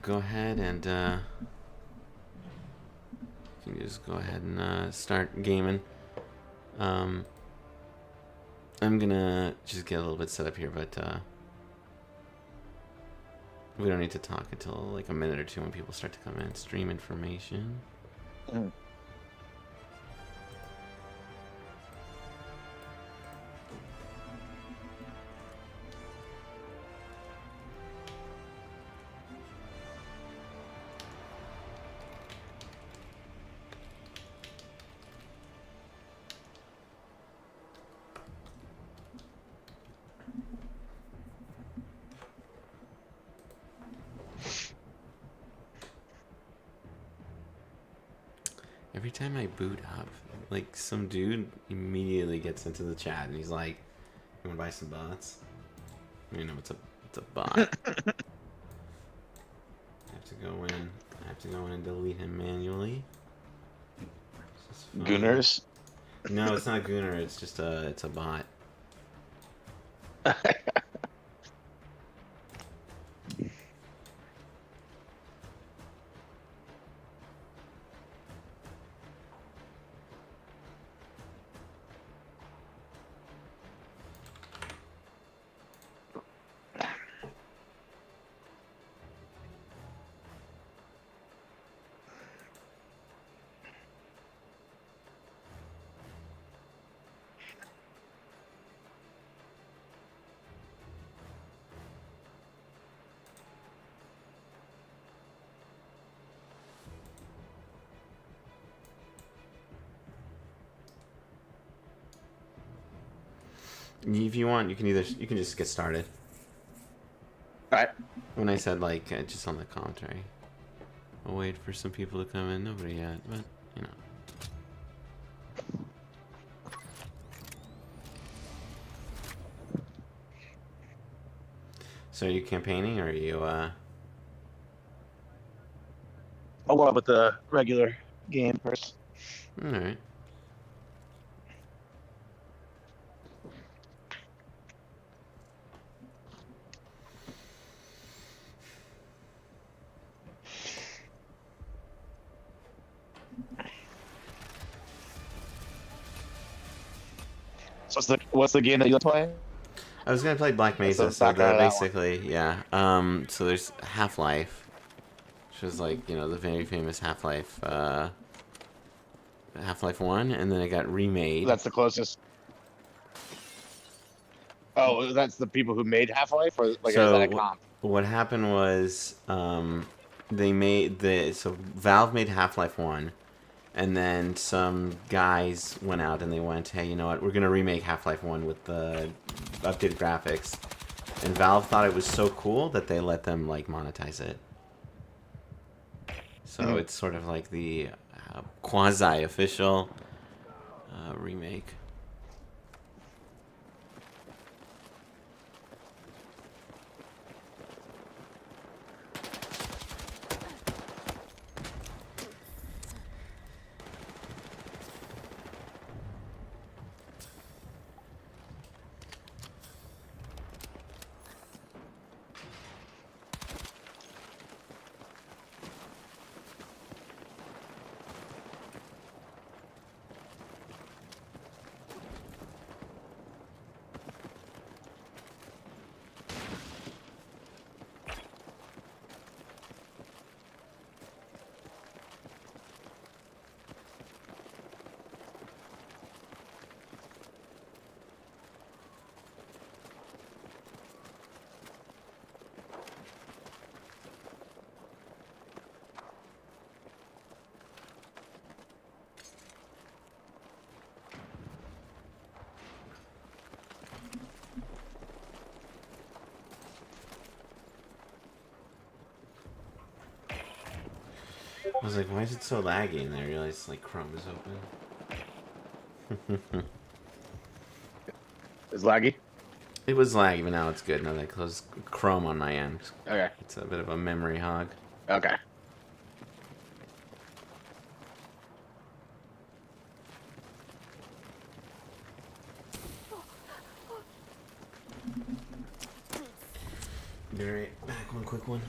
go ahead and you can just go ahead and start gaming. I'm gonna just get a little bit set up here, but we don't need to talk until like a minute or two when people start to come in. Stream information. Mm. Every time I boot up, like some dude immediately gets into the chat and he's like, "You want to buy some bots?" You know, it's a bot. I have to go in. I have to go in and delete him manually. Gooners? No, it's not a gooner. It's just it's a bot. If you want, you can just get started. Alright. When I said like just on the commentary, I'll wait for some people to come in. Nobody yet, but you know. So are you campaigning or are you I'll go up with the regular game first. Alright. So what's the game that you play? I was gonna play Black Mesa, so basically, yeah. So there's Half-Life, which was like, you know, the very famous Half-Life, Half-Life 1, and then it got remade. That's the closest. Oh, that's the people who made Half-Life, or like So is that a comp? What happened was, they made so Valve made Half-Life 1, and then some guys went out and they went, hey, you know what, we're gonna remake Half-Life 1 with the updated graphics. And Valve thought it was so cool that they let them like monetize it. So it's sort of like the quasi-official remake. I was like, why is it so laggy? And I realized like Chrome is open. It's laggy? It was laggy, but now it's good. Now that I closed Chrome on my end. Okay. It's a bit of a memory hog. Okay. Be right back, one quick one.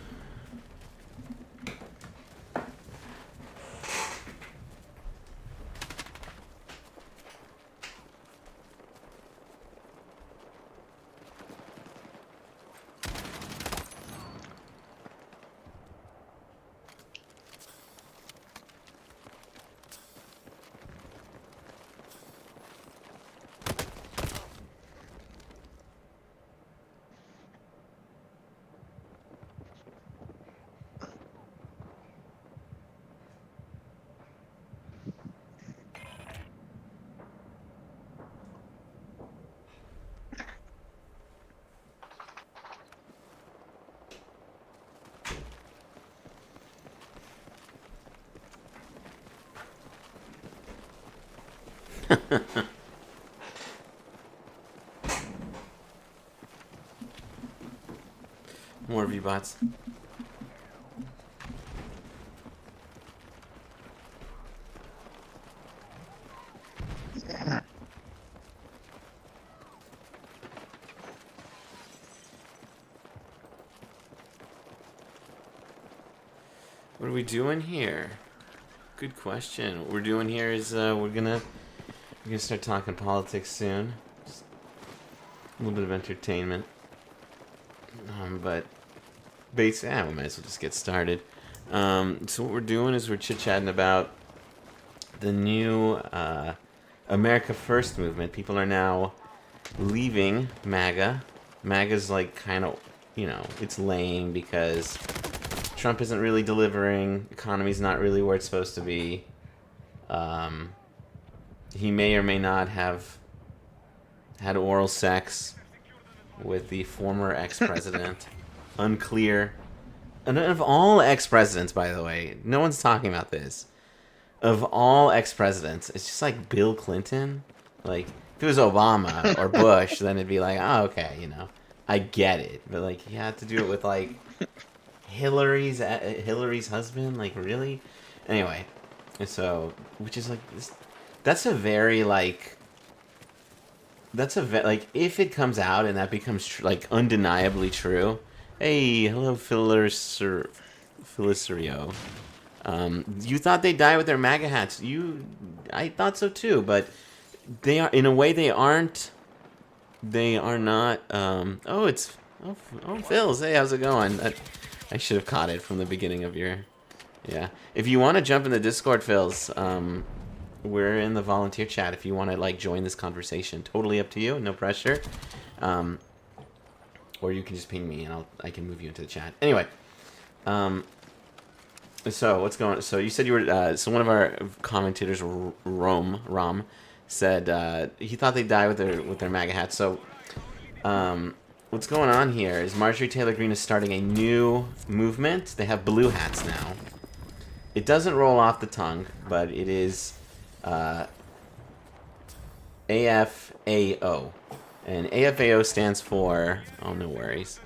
More V-bots. What are we doing here? Good question. What we're doing here is we're gonna start talking politics soon. Just a little bit of entertainment. But basically, yeah, we might as well just get started. So what we're doing is we're chit-chatting about the new America First movement. People are now leaving MAGA. MAGA's like kind of, you know, it's lame because Trump isn't really delivering. Economy's not really where it's supposed to be. He may or may not have had oral sex with the former ex-president. Unclear. And of all ex-presidents, by the way, no one's talking about this. Of all ex-presidents, it's just like Bill Clinton. Like, if it was Obama or Bush, then it'd be like, oh, okay, you know, I get it. But like, he had to do it with like Hillary's husband. Like, really? Anyway, so which is like that's a very like. That's like if it comes out and that becomes like undeniably true. Hey, hello, Philicerio. You thought they died with their MAGA hats. I thought so too, but they are in a way they aren't. They are not. Oh, Phils. Hey, how's it going? I should have caught it from the beginning of your. Yeah, if you want to jump in the Discord, Phils. We're in the volunteer chat if you want to like join this conversation. Totally up to you, no pressure. Or you can just ping me and I can move you into the chat. Anyway, so what's going on? So you said you were so one of our commentators, Rom, said he thought they'd die with their MAGA hats. So what's going on here is Marjorie Taylor Greene is starting a new movement. They have blue hats now. It doesn't roll off the tongue, but it is AFAO. And AFAO stands for, oh, no worries.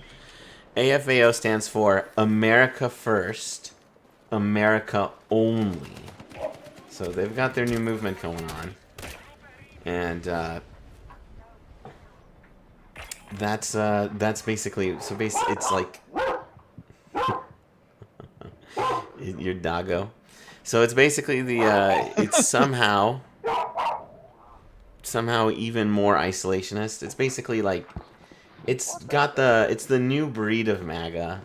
AFAO stands for America First, America Only. So they've got their new movement going on. And that's basically, so basically it's like your doggo. So it's basically it's somehow even more isolationist. It's basically like it's the new breed of MAGA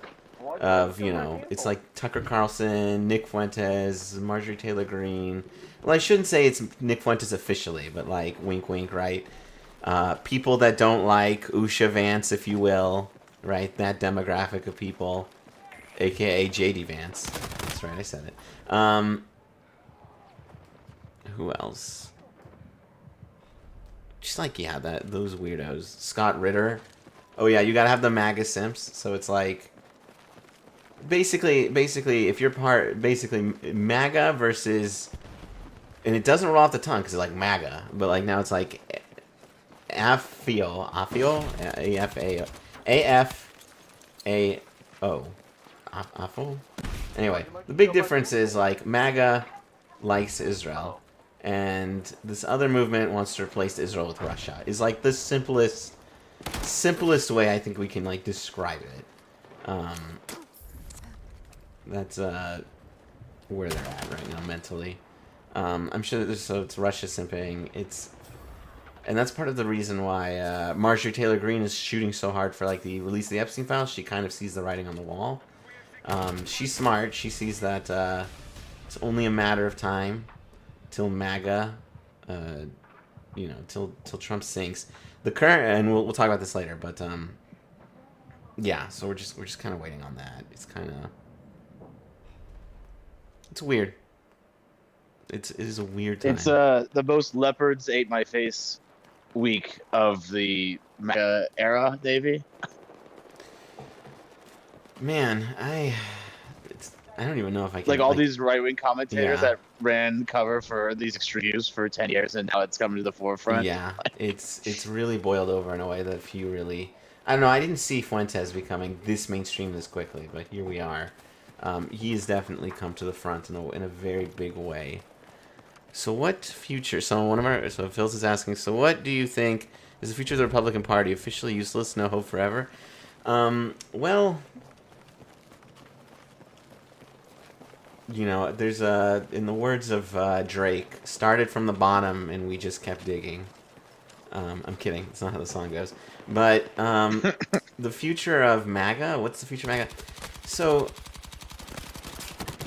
of, you know, it's like Tucker Carlson, Nick Fuentes, Marjorie Taylor Greene. Well, I shouldn't say it's Nick Fuentes officially, but like wink wink, right? People that don't like Usha Vance, if you will, right? That demographic of people, aka JD Vance. That's right, I said it. Who else? Just like, yeah, those weirdos. Scott Ritter. Oh yeah, you gotta have the MAGA simps. So it's like basically if you're MAGA versus, and it doesn't roll off the tongue because it's like MAGA, but like now it's like AFAO, AFAO. Anyway, the big difference is like MAGA likes Israel, and this other movement wants to replace Israel with Russia. Is like the simplest way I think we can like describe it. That's where they're at right now mentally. I'm sure that it's Russia simping. And that's part of the reason why Marjorie Taylor Greene is shooting so hard for like the release of the Epstein files. She kind of sees the writing on the wall. She's smart. She sees that it's only a matter of time till MAGA, you know, till Trump sinks. The current, and we'll talk about this later, but yeah. So we're just kind of waiting on that. It's weird. It is a weird time. It's the most leopards ate my face week of the MAGA era, Davey. Man, I don't even know if I Like can all these right-wing commentators yeah. that ran cover for these extreme views for 10 years, and now it's coming to the forefront. Yeah, it's really boiled over in a way that few really. I don't know. I didn't see Fuentes becoming this mainstream this quickly, but here we are. He has definitely come to the front in a very big way. So what future? So Phil's is asking. So what do you think is the future of the Republican Party? Officially useless, no hope forever. Well, there's in the words of Drake, started from the bottom and we just kept digging. I'm kidding. It's not how the song goes. But the future of MAGA. What's the future of MAGA? So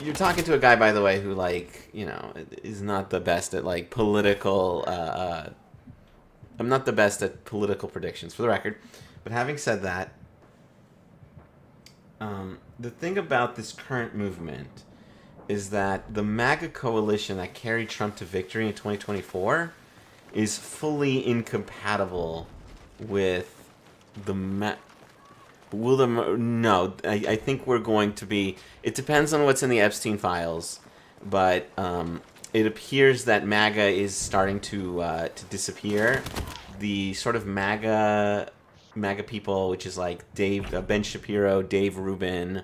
you're talking to a guy, by the way, who is not the best at political. I'm not the best at political predictions, for the record. But having said that, the thing about this current movement is that the MAGA coalition that carried Trump to victory in 2024 is fully incompatible with the no, I think we're going to be. It depends on what's in the Epstein files, but it appears that MAGA is starting to disappear. The sort of MAGA people, which is like Ben Shapiro, Dave Rubin,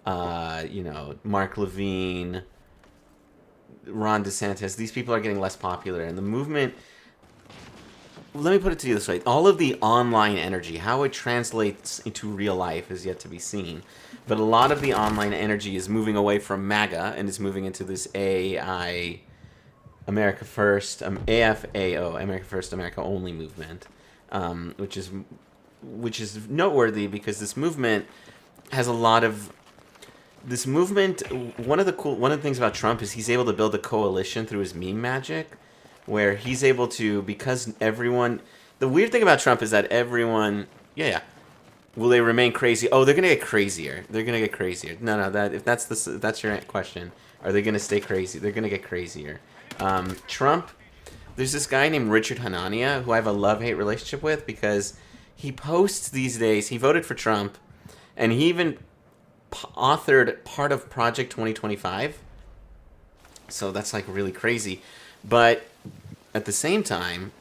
Mark Levine, Ron DeSantis. These people are getting less popular, and the movement. Let me put it to you this way. All of the online energy, how it translates into real life is yet to be seen. But a lot of the online energy is moving away from MAGA and is moving into this America First, AFAO, America First, America Only movement, which is noteworthy because this movement has a lot of... This movement, one of the things about Trump is he's able to build a coalition through his meme magic, where he's able to, because everyone... The weird thing about Trump is that everyone... Yeah. Will they remain crazy? Oh, they're going to get crazier. They're going to get crazier. No, if that's your question, are they going to stay crazy? They're going to get crazier. Trump, there's this guy named Richard Hanania, who I have a love-hate relationship with, because he posts these days... He voted for Trump, and he even authored part of Project 2025. So that's, really crazy. But... At the same time,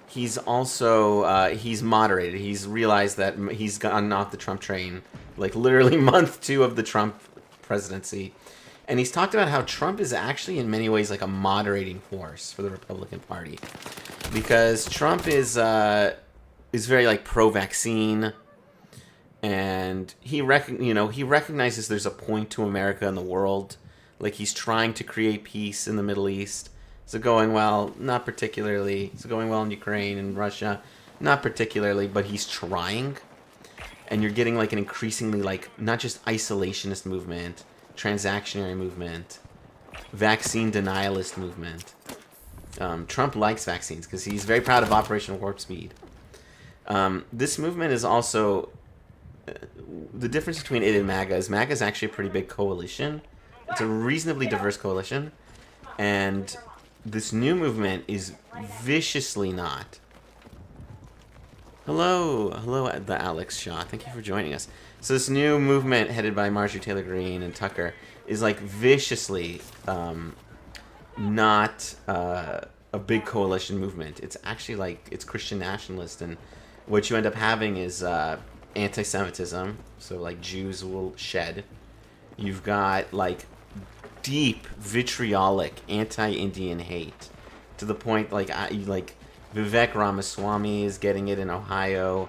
he's also he's moderated. He's realized that he's gotten off the Trump train, literally month 2 of the Trump presidency, and he's talked about how Trump is actually in many ways like a moderating force for the Republican Party, because Trump is very pro-vaccine, and he recognizes there's a point to America in the world. He's trying to create peace in the Middle East. Is it going well? Not particularly. Is it going well in Ukraine and Russia? Not particularly, but he's trying. And you're getting an increasingly not just isolationist movement, transactionary movement, vaccine denialist movement. Trump likes vaccines because he's very proud of Operation Warp Speed. This movement is also... the difference between it and MAGA is MAGA is actually a pretty big coalition. It's a reasonably diverse coalition. And... this new movement is viciously not. Hello, the Alex Shaw. Thank you for joining us. So this new movement headed by Marjorie Taylor Greene and Tucker is viciously not a big coalition movement. It's actually it's Christian nationalist, and what you end up having is anti-Semitism. So Jews will shed. You've got deep vitriolic anti-Indian hate to the point Vivek Ramaswamy is getting it in Ohio.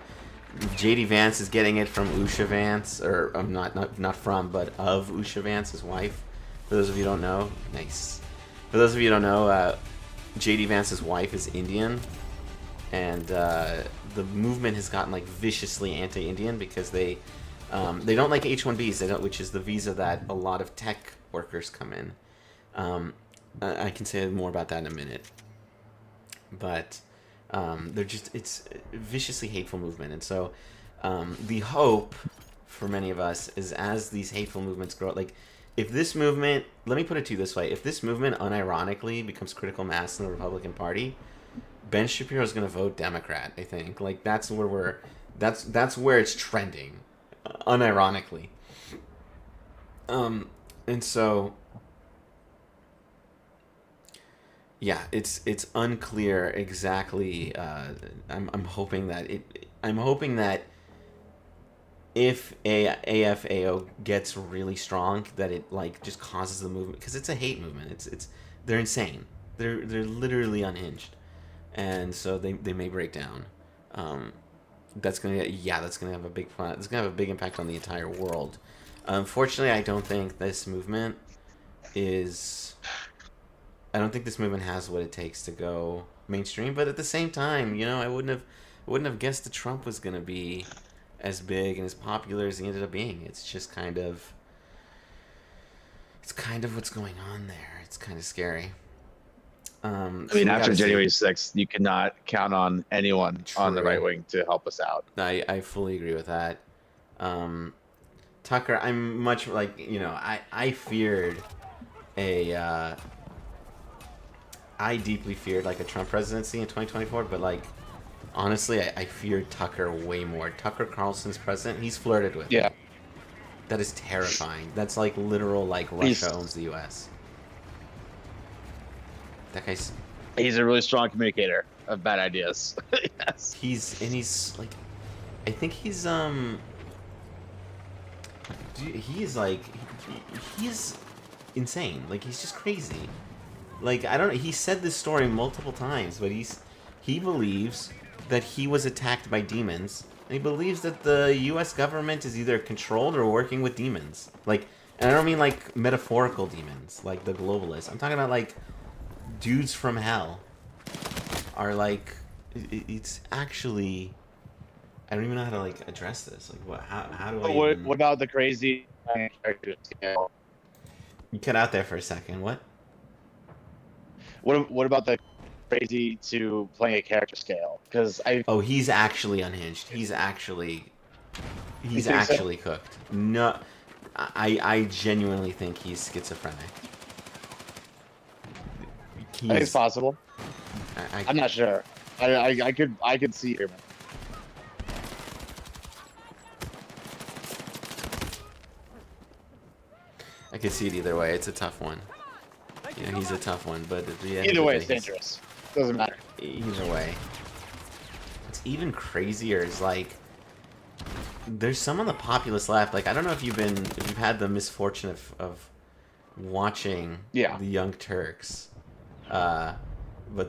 JD Vance is getting it from Usha Vance, or not from, but of Usha Vance, his wife. For those of you who don't know, nice. For those of you who don't know, JD Vance's wife is Indian, and the movement has gotten viciously anti-Indian because they don't like H-1Bs, which is the visa that a lot of tech workers come in. I can say more about that in a minute. But it's a viciously hateful movement. And so the hope for many of us is, as these hateful movements grow, if this movement, let me put it to you this way, if this movement unironically becomes critical mass in the Republican Party, Ben Shapiro is going to vote Democrat, I think. That's where that's where it's trending, unironically. And so, yeah, it's unclear exactly. I'm hoping that if AFAO gets really strong, that it like just causes the movement, because it's a hate movement. It's they're insane. They're literally unhinged, and so they may break down. That's gonna have a big plan. It's gonna have a big impact on the entire world. Unfortunately, I don't think this movement is. I don't think this movement has what it takes to go mainstream. But at the same time, I wouldn't have guessed that Trump was gonna be as big and as popular as he ended up being. It's kind of what's going on there. It's kind of scary. I mean, after January 6th, you cannot count on anyone on the right wing to help us out. I fully agree with that. Tucker, I'm much like, I feared I deeply feared like a Trump presidency in 2024, but like, honestly, I feared Tucker way more. Tucker Carlson's president, he's flirted with. Yeah. That is terrifying. That's like literal, like Russia owns the U.S. That guy's... He's a really strong communicator of bad ideas. Yes. He's like... I think he's, He's like... He's insane. Like, he's just crazy. Like, I don't know. He said this story multiple times, but he believes that he was attacked by demons, and he believes that the U.S. government is either controlled or working with demons. Like, and I don't mean like metaphorical demons, like the globalists. I'm talking about like dudes from hell are like, it's actually, I don't even know how to like address this. Like, what? How do I? What about the crazy character scale? You cut out there for a second. What? What about the crazy to playing a character scale? Because he's actually unhinged. He's actually cooked. No, I genuinely think he's schizophrenic. I think it's possible. I'm not sure. I could see him. I could see it either way. It's a tough one. Yeah, he's a tough one, but at the end either way, it's dangerous. Doesn't matter. Either way. What's even crazier is like, there's some on the populist left. Like, I don't know if you've had the misfortune of watching the Young Turks, but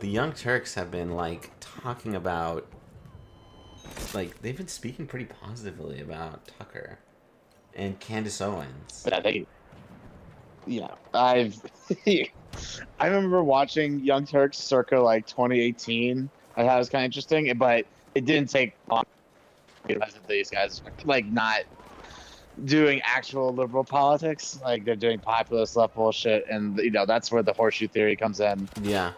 the Young Turks have been like talking about, like, they've been speaking pretty positively about Tucker and Candace Owens. But I remember watching Young Turks circa like 2018. I thought it was kind of interesting, but it didn't take long to realize that these guys are like not doing actual liberal politics. Like, they're doing populist left bullshit, and that's where the horseshoe theory comes in. Yeah.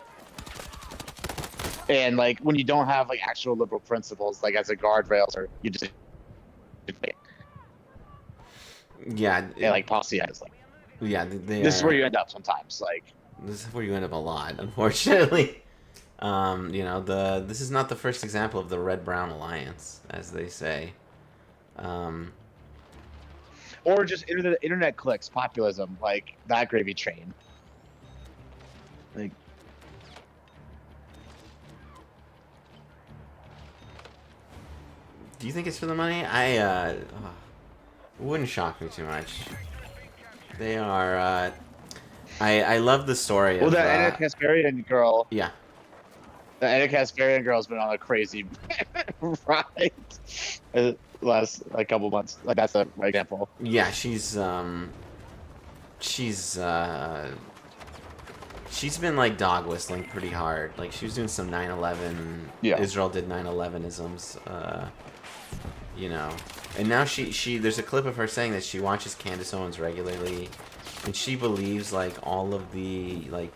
And like, when you don't have like actual liberal principles, like as a guardrails, or you just like policy is like. Yeah, this is where you end up sometimes. Like, this is where you end up a lot, unfortunately. This is not the first example of the red-brown alliance, as they say. Or just internet clicks, populism, like that gravy train. Like, do you think it's for the money? It wouldn't shock me too much. They are. I love the story. Well, that Anna Kasparian girl. Yeah. The Anna Kasparian girl's been on a crazy ride last couple months. Like, that's an example. Yeah, she's been like dog whistling pretty hard. Like, she was doing some 9/11. Yeah. Israel did 9/11isms. And now she there's a clip of her saying that she watches Candace Owens regularly, and she believes like all of the like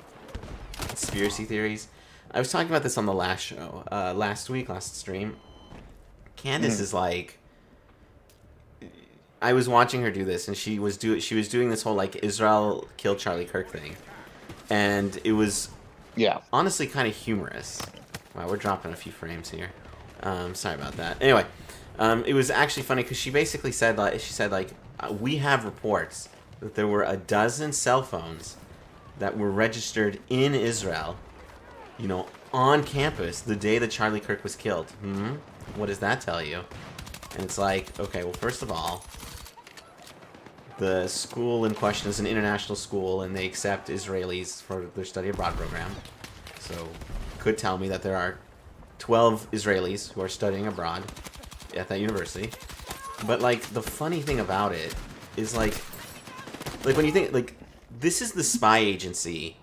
conspiracy theories. I was talking about this on the last show, last stream. Candace is like, I was watching her do this, and she was doing this whole like Israel killed Charlie Kirk thing, and it was honestly kind of humorous. Wow, we're dropping a few frames here. Sorry about that. Anyway. It was actually funny because she basically said, we have reports that there were a dozen cell phones that were registered in Israel, you know, on campus the day that Charlie Kirk was killed. What does that tell you? And it's like, okay, well, first of all, the school in question is an international school, and they accept Israelis for their study abroad program. So, could tell me that there are 12 Israelis who are studying abroad at that university. But, like, the funny thing about it is, like when you think, like, this is the spy agency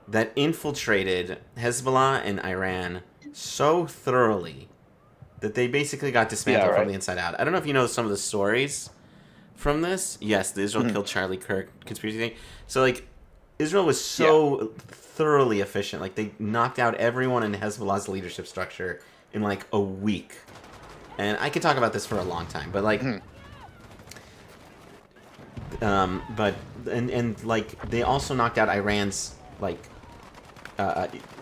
that infiltrated Hezbollah and Iran so thoroughly that they basically got dismantled from the inside out. I don't know if you know some of the stories from this. Yes, the Israel killed Charlie Kirk conspiracy thing. So, like, Israel was so thoroughly efficient. Like, they knocked out everyone in Hezbollah's leadership structure in, like, a week. And I could talk about this for a long time, but, like... like, they also knocked out Iran's, like,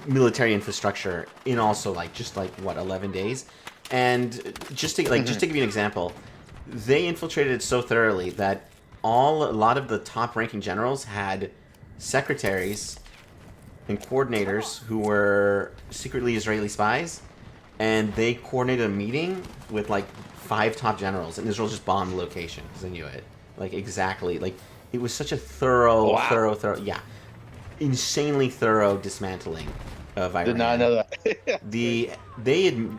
military infrastructure in also, like, just, like, what, 11 days? And just to, like, just to give you an example, they infiltrated it so thoroughly that a lot of the top-ranking generals had secretaries and coordinators who were secretly Israeli spies, and they coordinated a meeting with, like, 5 top generals, and Israel just bombed the location because they knew it. Like, exactly. Like, it was such a thorough, insanely thorough dismantling of Iran. Did not know that.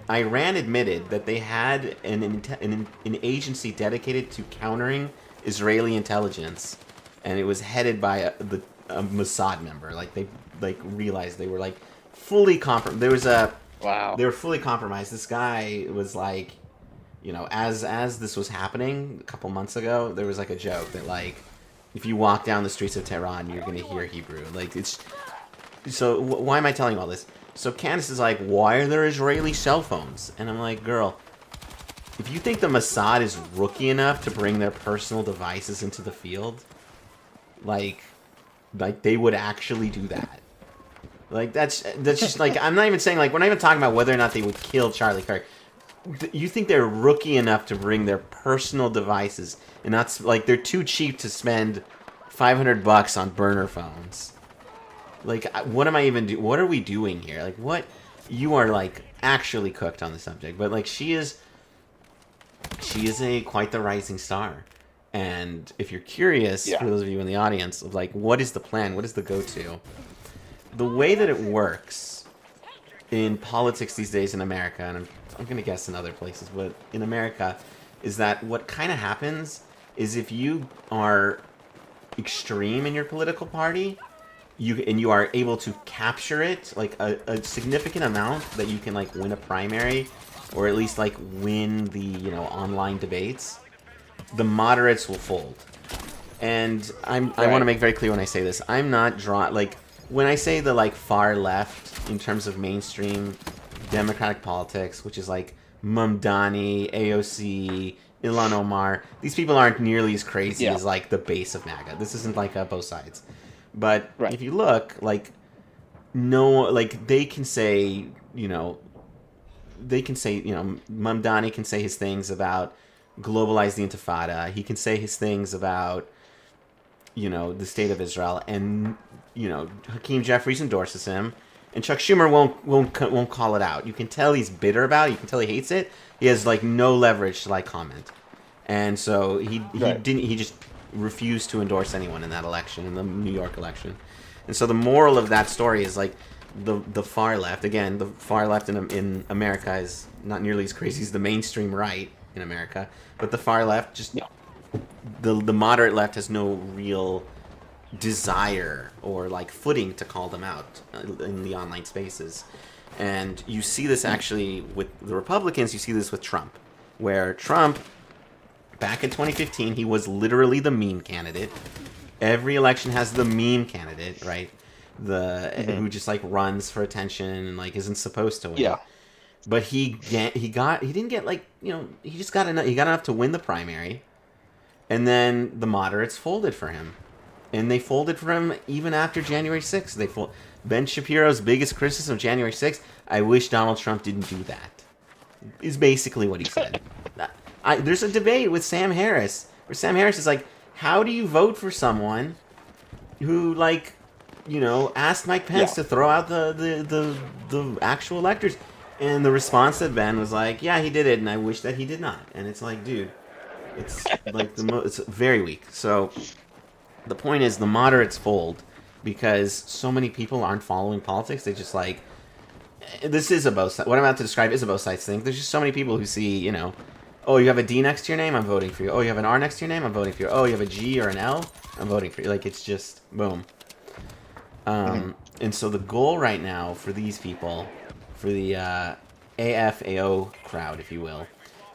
Iran admitted that they had an agency dedicated to countering Israeli intelligence, and it was headed by a Mossad member. Like, they realized they were, like, fully compromised. They were fully compromised. This guy was like, you know, as this was happening a couple months ago, there was, like, a joke that, like, if you walk down the streets of Tehran, you're going to hear Hebrew. Like, it's... So, why am I telling you all this? So, Candace is like, why are there Israeli cell phones? And I'm like, girl, if you think the Mossad is rookie enough to bring their personal devices into the field, like they would actually do that. Like, that's just, like, I'm not even saying, like, we're not even talking about whether or not they would kill Charlie Kirk. You think they're rookie enough to bring their personal devices, and that's, like, they're too cheap to spend $500 on burner phones. Like, what am I even what are we doing here? Like, what? You are, like, actually cooked on the subject. But, like, she is quite the rising star. And if you're curious, for those of you in the audience, of, like, what is the plan? What is the go-to? The way that it works in politics these days in America, and I'm going to guess in other places, but in America, is that what kind of happens is if you are extreme in your political party, you are able to capture it, like, a significant amount that you can, like, win a primary, or at least, like, win the, you know, online debates, the moderates will fold. And I want to make very clear when I say this, I'm not like, when I say the, like, far left in terms of mainstream democratic politics, which is, like, Mamdani, AOC, Ilhan Omar, these people aren't nearly as crazy as, like, the base of MAGA. This isn't, like, both sides. But if you look, like, they can say, you know, Mamdani can say his things about globalize the Intifada. He can say his things about, you know, the state of Israel, and, you know, Hakeem Jeffries endorses him, and Chuck Schumer won't call it out. You can tell he's bitter about it. You can tell he hates it. He has, like, no leverage to, like, comment, and so he just refused to endorse anyone in that election, in the New York election. And so the moral of that story is, like, the far left, again, the far left in America is not nearly as crazy as the mainstream right in America, but the far left, just the moderate left has no real desire or, like, footing to call them out in the online spaces. And you see this actually with the Republicans, you see this with Trump, where Trump, back in 2015, he was literally the meme candidate. Every election has the meme candidate, right? Who just, like, runs for attention and, like, isn't supposed to win. Yeah. But he didn't get, like, you know, he just got enough. He got enough to win the primary, and then the moderates folded for him, and they folded for him even after January 6th. Ben Shapiro's biggest criticism of January 6th: I wish Donald Trump didn't do that. Is basically what he said. There's a debate with Sam Harris, where Sam Harris is like, how do you vote for someone who, like, you know, asked Mike Pence Yeah. to throw out the actual electors? And the response that Ben was like, yeah, he did it, and I wish that he did not. And it's like, dude, it's like it's very weak. So the point is, the moderates fold because so many people aren't following politics. They just like, this is a both sides. What I'm about to describe is a both sides thing. There's just so many people who see, you know, oh, you have a D next to your name, I'm voting for you. Oh, you have an R next to your name, I'm voting for you. Oh, you have a G or an L, I'm voting for you. Like, it's just boom. And so the goal right now for these people, for the AFAO crowd, if you will,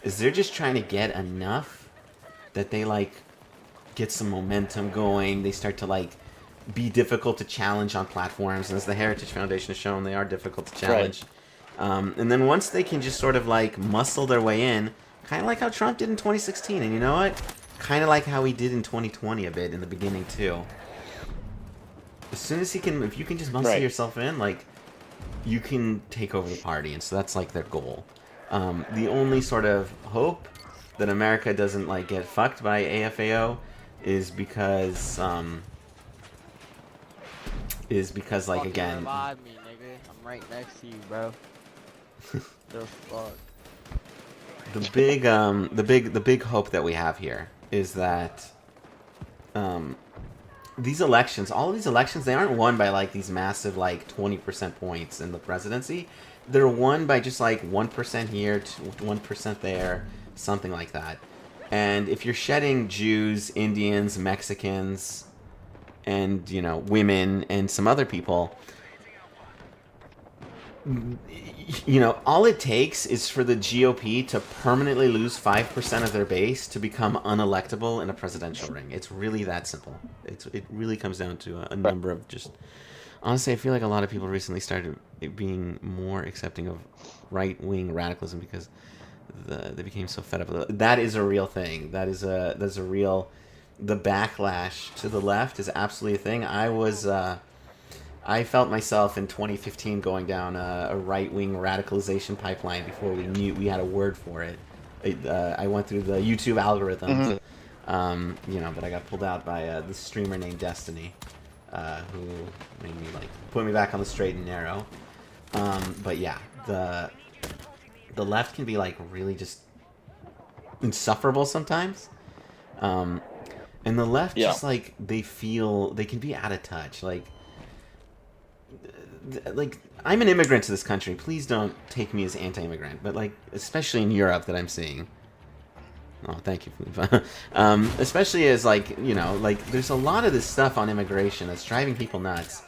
is they're just trying to get enough that they like get some momentum going. They start to like be difficult to challenge on platforms, and as the Heritage Foundation has shown, they are difficult to challenge. Right. And then once they can just sort of like muscle their way in, kind of like how Trump did in 2016, and you know what? Kind of like how he did in 2020 a bit in the beginning too. As soon as he can, if you can just muscle yourself in, like, you can take over the party, and so that's like their goal. The only sort of hope that America doesn't like get fucked by AFAO is because like again. Revive me, nigga. I'm right next to you, bro. The fuck. The big hope that we have here is that these elections, all of these elections, they aren't won by like these massive like 20% points in the presidency. They're won by just like 1% here, 1% there, something like that. And if you're shedding Jews, Indians, Mexicans, and, you know, women and some other people, you know, all it takes is for the GOP to permanently lose 5% of their base to become unelectable in a presidential ring. It's really that simple. It really comes down to a number of just... Honestly, I feel like a lot of people recently started being more accepting of right-wing radicalism because they became so fed up. That is a real thing. That's a real... The backlash to the left is absolutely a thing. I felt myself in 2015 going down a right-wing radicalization pipeline before we knew we had a word for it. I went through the YouTube algorithms, you know, but I got pulled out by this streamer named Destiny, who made me like put me back on the straight and narrow. But yeah, the left can be like really just insufferable sometimes. And the left just like they can be out of touch. Like I'm an immigrant to this country. Please don't take me as anti-immigrant, but like especially in Europe that I'm seeing. Oh, thank you, Felipe. Especially as like, you know, like there's a lot of this stuff on immigration that's driving people nuts.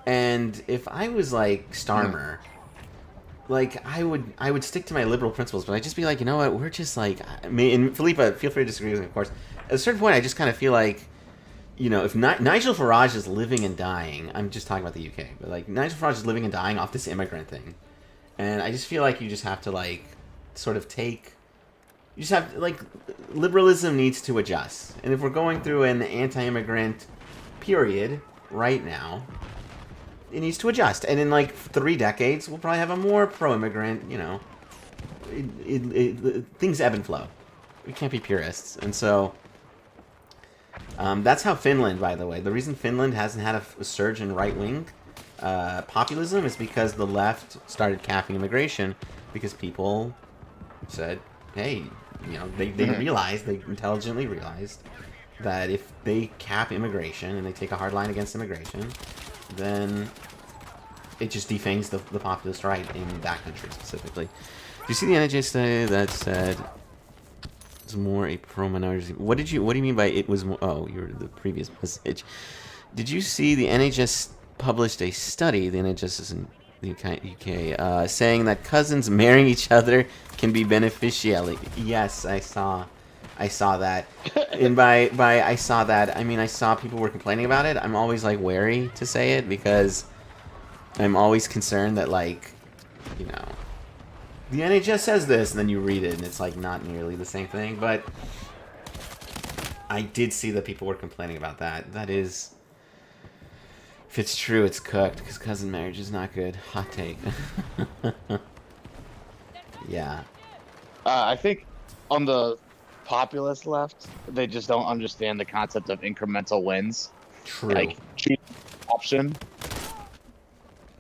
And if I was like Starmer, like I would stick to my liberal principles, but I'd just be like, you know what, we're just like, and Felipe, feel free to disagree with me, of course. At a certain point, I just kind of feel like, you know, if Nigel Farage is living and dying, I'm just talking about the UK, but like Nigel Farage is living and dying off this immigrant thing, and I just feel like you just have to like sort of take, you just have like liberalism needs to adjust, and if we're going through an anti-immigrant period right now, it needs to adjust, and in like 3 decades, we'll probably have a more pro-immigrant, you know, things ebb and flow. We can't be purists, and so. That's how Finland, by the way. The reason Finland hasn't had a surge in right-wing populism is because the left started capping immigration because people said, hey, you know, they realized, they intelligently realized that if they cap immigration and they take a hard line against immigration, then it just defangs the populist right in that country specifically. Do you see the NHS study that said... more a pro-minority. What do you mean by it was more? Oh, you're the previous message. Did you see the NHS published a study? The NHS is in the UK, saying that cousins marrying each other can be beneficial. Yes, I saw that. And by I saw that, I mean I saw people were complaining about it. I'm always like wary to say it because I'm always concerned that like, you know. The NHS says this, and then you read it, and it's like not nearly the same thing. But I did see that people were complaining about that. That is, if it's true, it's cooked because cousin marriage is not good. Hot take. Yeah. I think on the populist left. They just don't understand the concept of incremental wins. True. Like choose option.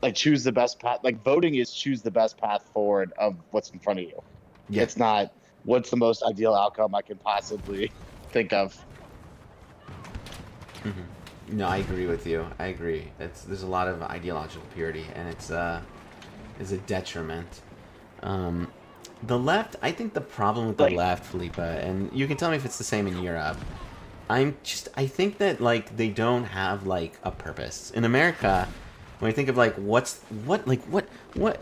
Like choose the best path. Like voting is choose the best path forward of what's in front of you. Yeah. It's not what's the most ideal outcome I can possibly think of. Mm-hmm. No, I agree with you. I agree. There's a lot of ideological purity, and it's a detriment. The left, I think the problem with the left, Felipe, and you can tell me if it's the same in Europe. I think that like they don't have like a purpose in America. When you think of like what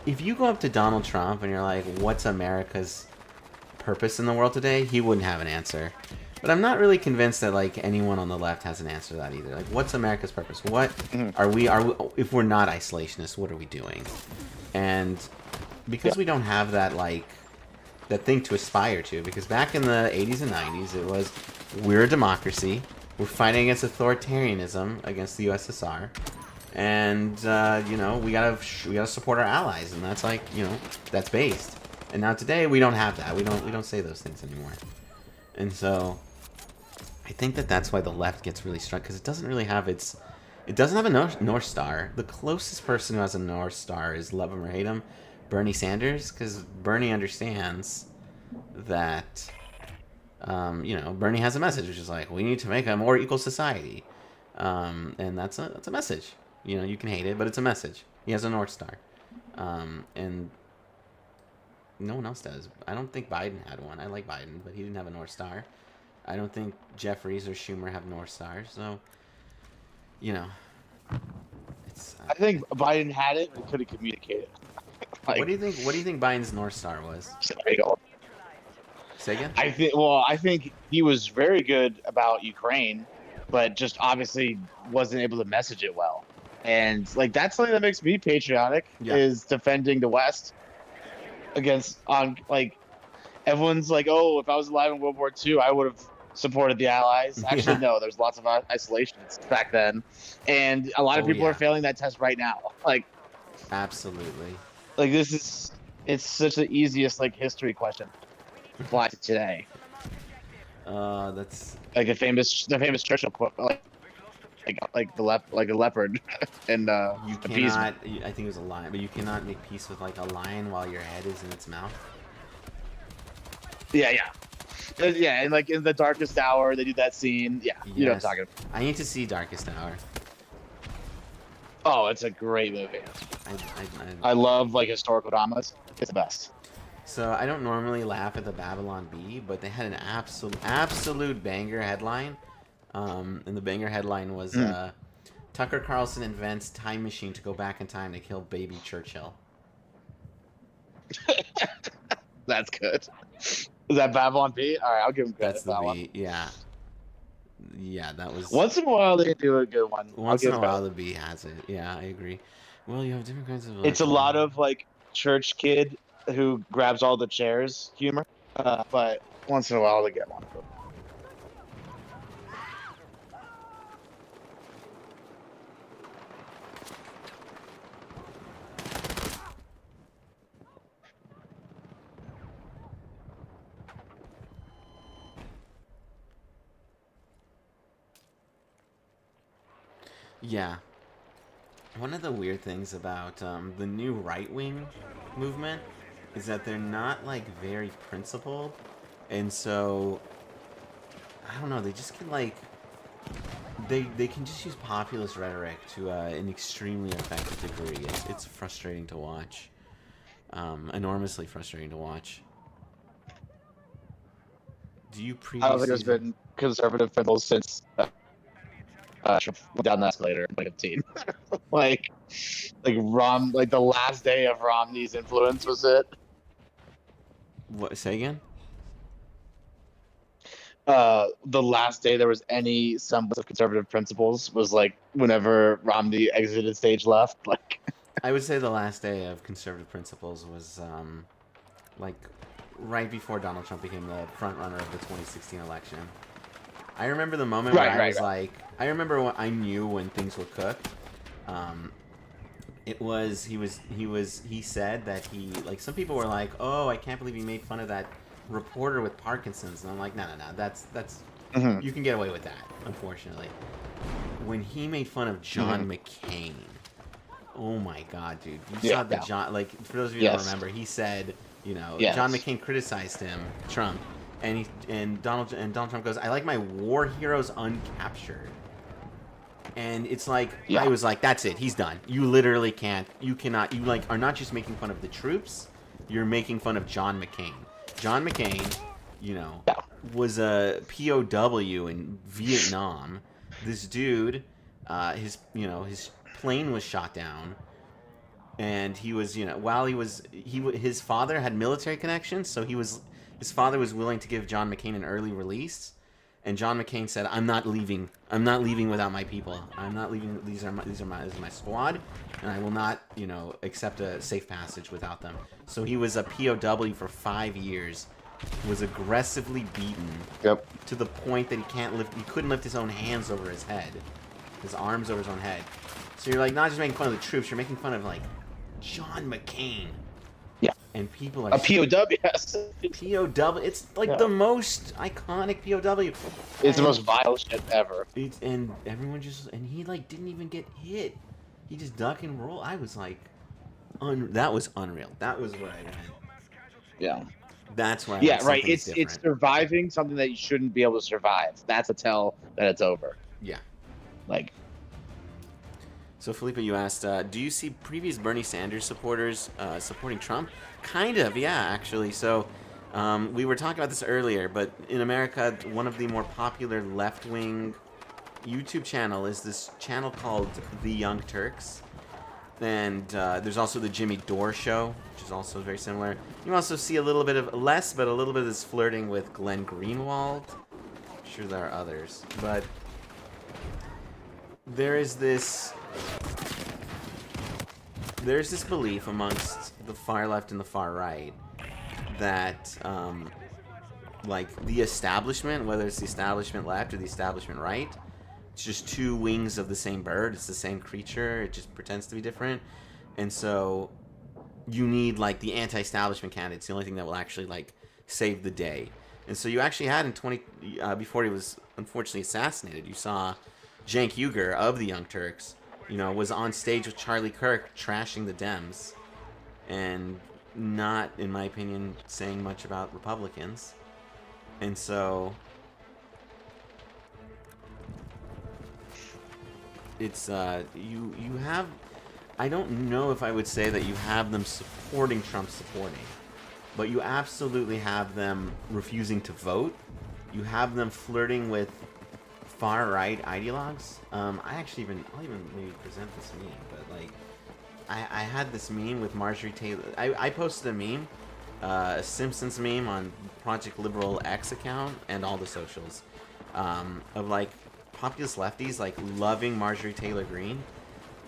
if you go up to Donald Trump and you're like, what's America's purpose in the world today? He wouldn't have an answer. But I'm not really convinced that like anyone on the left has an answer to that either. Like, what's America's purpose? What are we if we're not isolationists, what are we doing? And because we don't have that like that thing to aspire to, because back in the 80s and 90s it was we're a democracy, we're fighting against authoritarianism against the USSR, and you know, we gotta support our allies, and that's like, you know, that's based. And now today we don't have that. We don't say those things anymore. And so I think that that's why the left gets really struck, because it doesn't have a North Star. The closest person who has a North Star is, love him or hate him, Bernie Sanders, because Bernie understands that, you know, Bernie has a message, which is like, we need to make a more equal society. And that's a message. You know, you can hate it, but it's a message. He has a North Star. And no one else does. I don't think Biden had one. I like Biden, but he didn't have a North Star. I don't think Jeffries or Schumer have North Stars. So, you know, it's. I think Biden had it, but couldn't communicate it. Like, What do you think Biden's North Star was? Say again? I think he was very good about Ukraine, but just obviously wasn't able to message it well. And like that's something that makes me patriotic, is defending the West against like everyone's like, oh, if I was alive in World War II, I would have supported the Allies. Actually, no, there's lots of isolationists back then, and a lot of people are failing that test right now. Like, absolutely. Like it's such the easiest like history question to apply to today. That's like the famous Churchill quote, like a leopard, and you cannot. I think it was a lion, but you cannot make peace with like a lion while your head is in its mouth. Yeah, and like in The Darkest Hour, they do that scene. Yeah, you know what I'm talking about. I need to see Darkest Hour. Oh, it's a great movie. I love like historical dramas. It's the best. So I don't normally laugh at the Babylon Bee, but they had an absolute banger headline. And the banger headline was Tucker Carlson invents time machine to go back in time to kill baby Churchill. That's good. Is that Babylon Bee? All right, I'll give him credit. That's the Bee. Yeah. Yeah, that was. Once in a while they do a good one. Once in a while the Bee has it. Yeah, I agree. Well, you have different kinds of. It's a lot of like church kid who grabs all the chairs humor, but once in a while they get one. Yeah. One of the weird things about the new right-wing movement is that they're not, like, very principled. And so, I don't know, they just can, like, they can just use populist rhetoric to an extremely effective degree. It's frustrating to watch. Enormously frustrating to watch. Do you previously... I don't think there's been conservative principles since... down the escalator in 2015. like the last day of Romney's influence was it. What? Say again? The last day there was any semblance of conservative principles was like whenever Romney exited stage left. Like, I would say the last day of conservative principles was like right before Donald Trump became the front runner of the 2016 election. I remember the moment where I was like, I remember when I knew when things were cooked. He said that he, like, some people were like, oh, I can't believe he made fun of that reporter with Parkinson's, and I'm like, no, that's Mhm. you can get away with that, unfortunately. When he made fun of John McCain, oh my god, dude, you saw the John, like, for those of you who don't remember, he said, you know, John McCain criticized him, Trump, and Donald Trump goes, I like my war heroes uncaptured. And it's like, I was like, that's it, he's done. You literally can't, you cannot, you like are not just making fun of the troops, you're making fun of John McCain. John McCain, you know, was a POW in Vietnam. This dude, his plane was shot down, and he was, you know, while his father had military connections, so his father was willing to give John McCain an early release. And John McCain said, "I'm not leaving. I'm not leaving without my people. I'm not leaving. This is my squad, and I will not, you know, accept a safe passage without them." So he was a POW for 5 years, was aggressively beaten to the point that he couldn't lift his own hands over his head, his arms over his own head. So you're like not just making fun of the troops, you're making fun of like John McCain. Yeah. And people are a POW. Yes. POW. It's like the most iconic POW. It's the most vile shit ever. And everyone and he like didn't even get hit. He just duck and roll. I was like, that was unreal. That was what I meant. Yeah. That's why. Yeah, right. It's surviving something that you shouldn't be able to survive. That's a tell that it's over. Yeah. Like. So, Felipe, you asked, do you see previous Bernie Sanders supporters supporting Trump? Kind of, yeah, actually. So, we were talking about this earlier, but in America, one of the more popular left-wing YouTube channel is this channel called The Young Turks. And there's also the Jimmy Dore Show, which is also very similar. You also see a little bit of, less, but a little bit of this flirting with Glenn Greenwald. I'm sure there are others. But there's this belief amongst the far left and the far right that like the establishment, whether it's the establishment left or the establishment right, it's just two wings of the same bird. It's the same creature. It just pretends to be different. And so you need like the anti-establishment candidate. It's the only thing that will actually like save the day. And so you actually had before he was unfortunately assassinated, you saw Cenk Uygur of the Young Turks, you know, was on stage with Charlie Kirk trashing the Dems and not, in my opinion, saying much about Republicans. And so it's you have, I don't know if I would say that you have them supporting Trump supporting, but you absolutely have them refusing to vote. You have them flirting with far-right ideologues. I'll even maybe present this meme, but like, I had this meme with Marjorie Taylor. I posted a meme, a Simpsons meme on Project Liberal X account and all the socials, of like populist lefties like loving Marjorie Taylor Greene,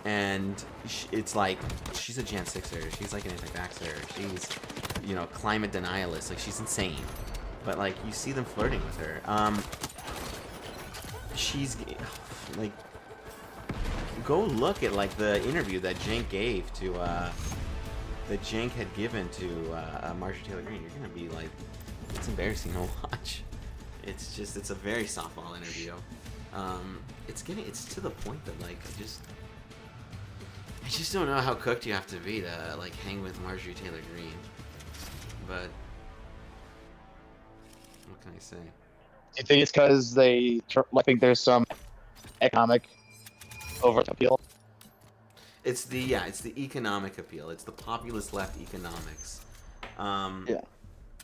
and it's like she's a Jan 6er, she's like an anti-vaxxer, she's, you know, climate denialist, like she's insane, but like you see them flirting with her. She's like, go look at like the interview that Cenk gave to that Cenk had given to Marjorie Taylor Greene. You're gonna be like, it's embarrassing to watch. It's a very softball interview. It's to the point that like I just don't know how cooked you have to be to like hang with Marjorie Taylor Greene. But what can I say? Do you think it's because I think there's some economic appeal? It's the economic appeal. It's the populist left economics. Yeah.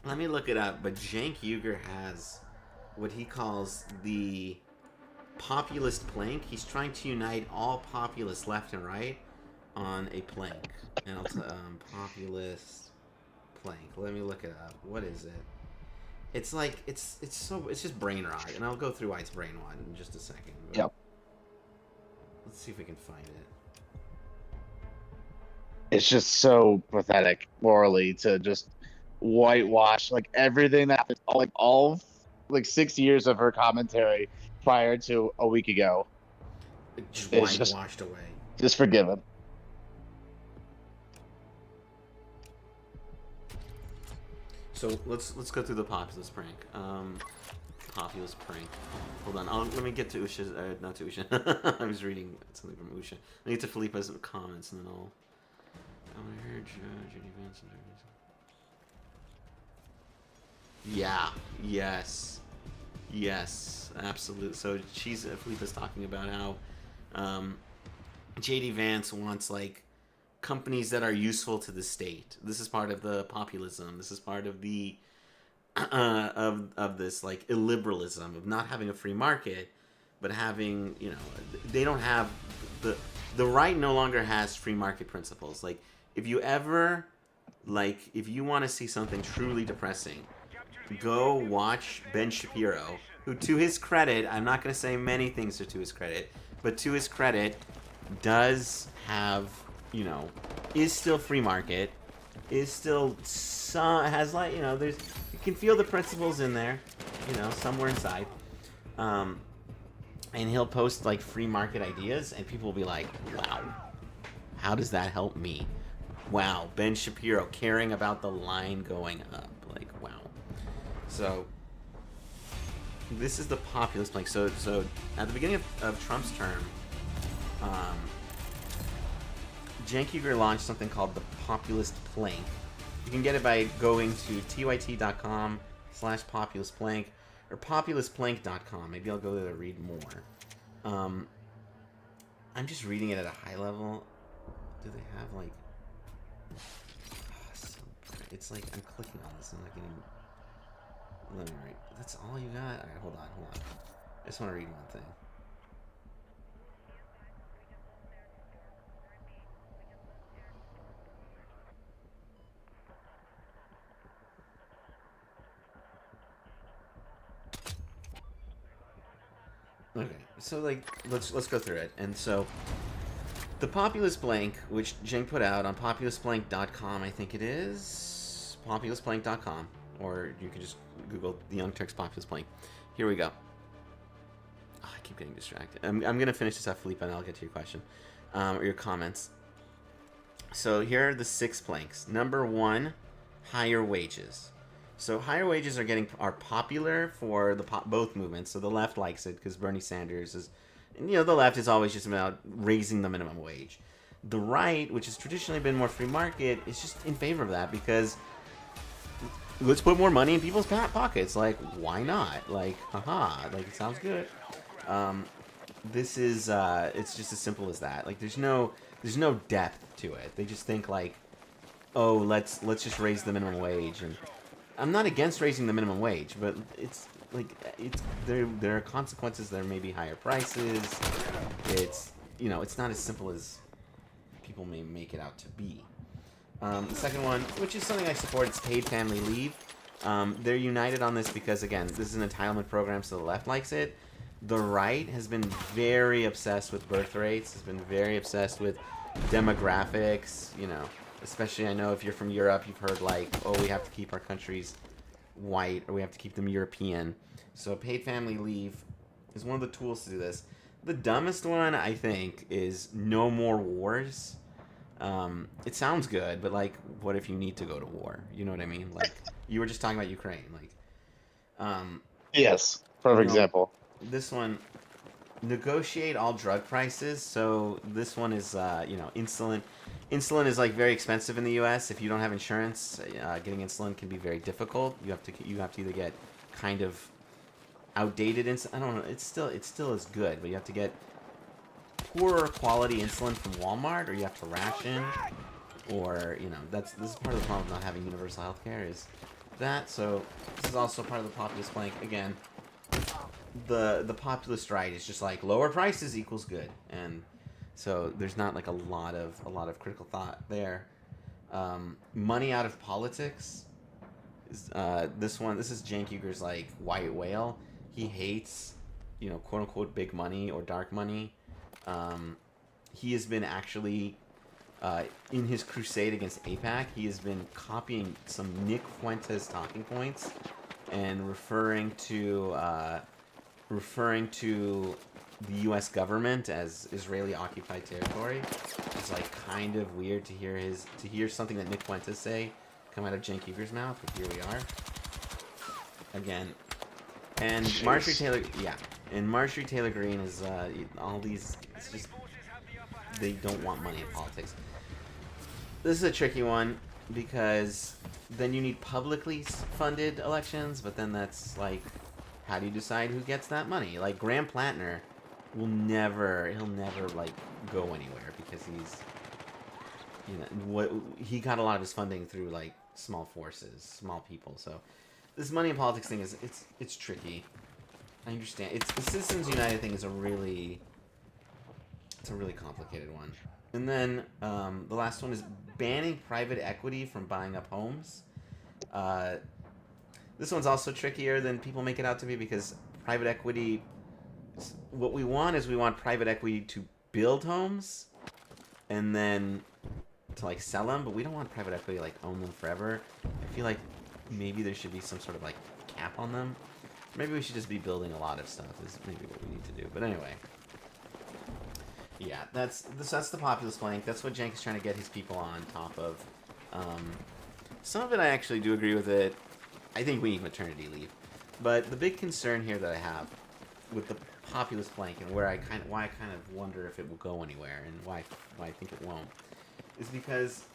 Let me look it up. But Cenk Uygur has what he calls the populist plank. He's trying to unite all populists left and right on a plank. And populist plank. Let me look it up. What is it? It's like it's just brain rot, and I'll go through why it's brain rot in just a second. Yep. Let's see if we can find it. It's just so pathetic morally to just whitewash like everything that happened, all 6 years of her commentary prior to a week ago. It's just washed away. Just forgiven. So let's go through the populist prank. Populist prank. Hold on. Let me get to Usha's. Not to Usha. I was reading something from Usha. Let me get to Felipe's comments and then I'll. I heard Judy Vance. Yeah. Yes. Yes. Absolutely. So Felipe's talking about how JD Vance wants like companies that are useful to the state. This is part of the populism. This is part of the of this like illiberalism of not having a free market, but having, you know, they don't have the right no longer has free market principles. Like if you want to see something truly depressing, go watch Ben Shapiro, who to his credit, I'm not going to say many things are to his credit, but to his credit, does have, you know, is still free market, is still has like, you know, there's, you can feel the principles in there, you know, somewhere inside. And he'll post like free market ideas and people will be like, wow, how does that help me? Wow, Ben Shapiro caring about the line going up. Like, wow. So this is the populist plank. So at the beginning of Trump's term, Cenk Uygur launched something called the populist plank. You can get it by going to tyt.com/populistplank or populistplank.com. Maybe I'll go there to read more. I'm just reading it at a high level. Do they have like... it's like I'm clicking on this and I'm not getting... Let me read. That's all you got? Alright, hold on. I just want to read one thing. Okay, so like let's go through it. And so the populist blank, which Cenk put out on populistblank.com, I think it is populistblank.com, or you can just Google the Young Turks populist blank. Here we go. Oh, I keep getting distracted. I'm gonna finish this up, Felipe, and I'll get to your question or your comments. So here are the 6 planks. Number 1, higher wages. So higher wages are popular for the both movements. So the left likes it because Bernie Sanders is, and, you know, the left is always just about raising the minimum wage. The right, which has traditionally been more free market, is just in favor of that because let's put more money in people's pockets. Like, why not? Like, haha, like it sounds good. This is it's just as simple as that. Like, there's no depth to it. They just think like, oh, let's just raise the minimum wage. And I'm not against raising the minimum wage, but it's like there are consequences. There may be higher prices. It's, you know, it's not as simple as people may make it out to be. The second one, which is something I support, it's paid family leave. They're united on this because, again, this is an entitlement program, so the left likes it. The right has been very obsessed with birth rates, has been very obsessed with demographics, you know. Especially, I know if you're from Europe, you've heard like, oh, we have to keep our countries white, or we have to keep them European. So paid family leave is one of the tools to do this. The dumbest one, I think, is no more wars. It sounds good, but like, what if you need to go to war? You know what I mean? Like, you were just talking about Ukraine. Like, yes, perfect example. This one, negotiate all drug prices. So this one is, you know, insulin. Insulin is like very expensive in the U.S. If you don't have insurance, getting insulin can be very difficult. You have to either get kind of outdated insulin. I don't know. It's still as good, but you have to get poorer quality insulin from Walmart, or you have to ration, or, you know, this is part of the problem of not having universal health care is that. So this is also part of the populist plank. Again, the populist right is just like lower prices equals good, and so there's not like a lot of critical thought there. Money out of politics is this one. This is Cenk Uygur's like white whale. He hates, you know, quote unquote big money or dark money. He has been actually in his crusade against APAC, he has been copying some Nick Fuentes talking points and referring to the U.S. government as Israeli occupied territory. It's like kind of weird to hear something that Nick Fuentes say come out of Cenk Uyghur's mouth, but here we are. Again. And Jeez. Marjorie Taylor, yeah. And Marjorie Taylor Greene is, all these, it's just, they don't want money in politics. This is a tricky one, because then you need publicly funded elections, but then that's, like, how do you decide who gets that money? Like, Graham Plattner he'll never, like, go anywhere, because he's, you know, he got a lot of his funding through, like, small forces, small people, so this money in politics thing is, it's tricky. I understand. The Citizens United thing is a really complicated one. And then the last one is banning private equity from buying up homes. This one's also trickier than people make it out to be, because private equity, what we want is we want private equity to build homes and then to like sell them, but we don't want private equity like own them forever. I feel like maybe there should be some sort of like cap on them. Maybe we should just be building a lot of stuff is maybe what we need to do. But anyway. Yeah, that's the populist flank. That's what Cenk is trying to get his people on top of. Some of it I actually do agree with it. I think we need maternity leave. But the big concern here that I have with the populist flank and why I kind of wonder if it will go anywhere and why I think it won't is because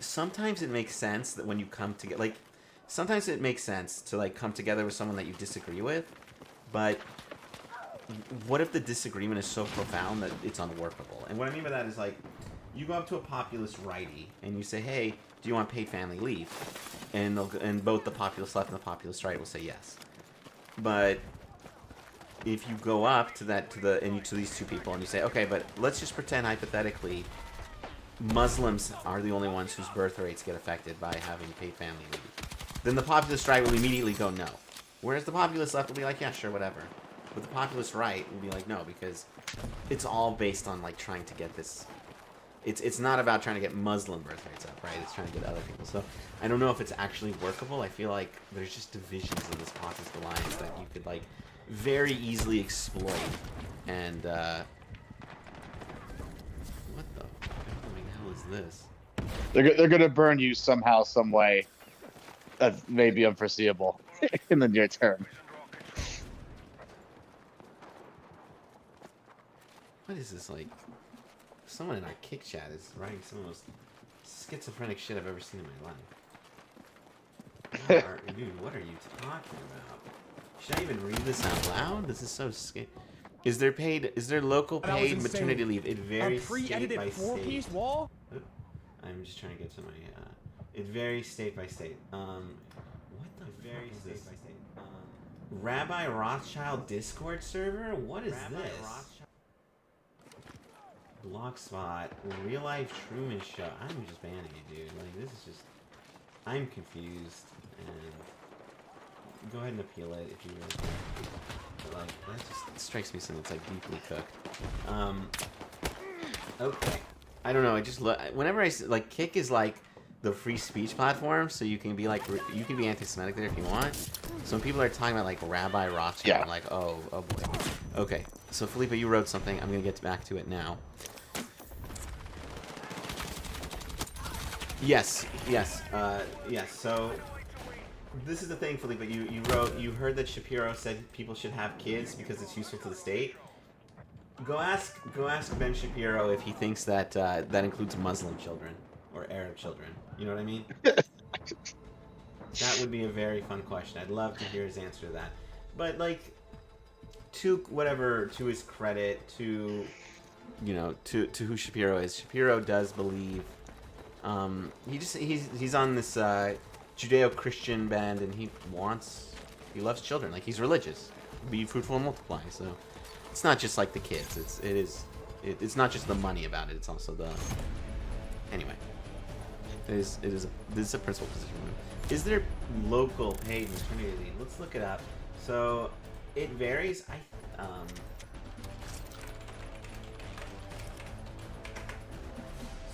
sometimes it makes sense that when you come together, like sometimes it makes sense to like come together with someone that you disagree with, but what if the disagreement is so profound that it's unworkable? And what I mean by that is like, you go up to a populist righty and you say, "Hey, do you want paid family leave?" And both the populist left and the populist right will say yes. But if you go up to these two people and you say, "Okay, but let's just pretend hypothetically Muslims are the only ones whose birth rates get affected by having paid family leave," then the populist right will immediately go no. Whereas the populist left will be like, "Yeah, sure, whatever." But the populist right will be like, no, because it's all based on like trying to get this. It's not about trying to get Muslim birth rates up, right? It's trying to get other people. So I don't know if it's actually workable. I feel like there's just divisions in this populist alliance that you could like very easily exploit. And what the hell is this? They're gonna burn you somehow, some way. That may be unforeseeable in the near term. What is this like? Someone in our kick chat is writing some of the most schizophrenic shit I've ever seen in my life. Dude, what are you talking about? Should I even read this out loud? This is so scary. Is there local paid maternity leave? It varies state by state. Wall? I'm just trying to get to my, it varies state by state. What the fuck is this? Rabbi Rothschild Discord server? What is this? Blockspot, real life Truman Show. I'm just banning it, dude. Like, this is just, I'm confused. And go ahead and appeal it if you really want. But like, that just strikes me as something that's like deeply cooked. Okay. I don't know. I just whenever I like, Kick is like the free speech platform, so you can be like, you can be anti-Semitic there if you want. So when people are talking about like Rabbi Rothschild, yeah. I'm like, oh boy. Okay. So Felipe, you wrote something. I'm gonna get back to it now. Yes. So this is the thing, Felipe. You heard that Shapiro said people should have kids because it's useful to the state. Go ask Ben Shapiro if he thinks that that includes Muslim children or Arab children. You know what I mean? That would be a very fun question. I'd love to hear his answer to that. But like, to his credit, to who Shapiro is. Shapiro does believe. He's on this Judeo-Christian band, and he loves children. Like, he's religious. Be fruitful and multiply. So it's not just like the kids. It's not just the money about it. It's also the anyway. This is a principal position. Is there local paid maternity leave? Let's look it up. So it varies.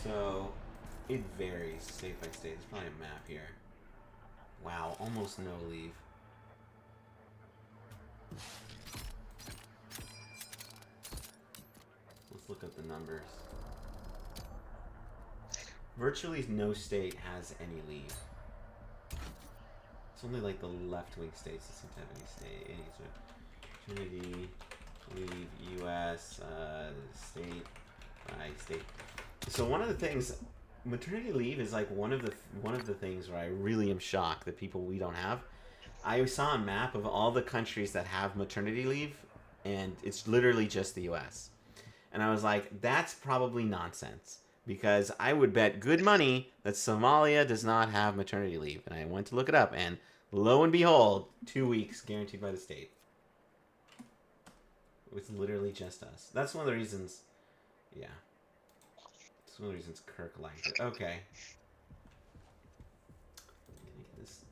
So it varies state by state. There's probably a map here. Wow, almost no leave. Let's look up the numbers. Virtually no state has any leave. It's only like the left-wing states that seem to have any state. Trinity, leave, U.S., state, state. So one of the things, maternity leave is like one of the things where I really am shocked that we don't have. I saw a map of all the countries that have maternity leave, and it's literally just the U.S. And I was like, that's probably nonsense, because I would bet good money that Somalia does not have maternity leave. And I went to look it up, and lo and behold, 2 weeks guaranteed by the state. It's literally just us. That's one of the reasons. Yeah. That's one of the reasons Kirk liked it. Okay. Let me get this.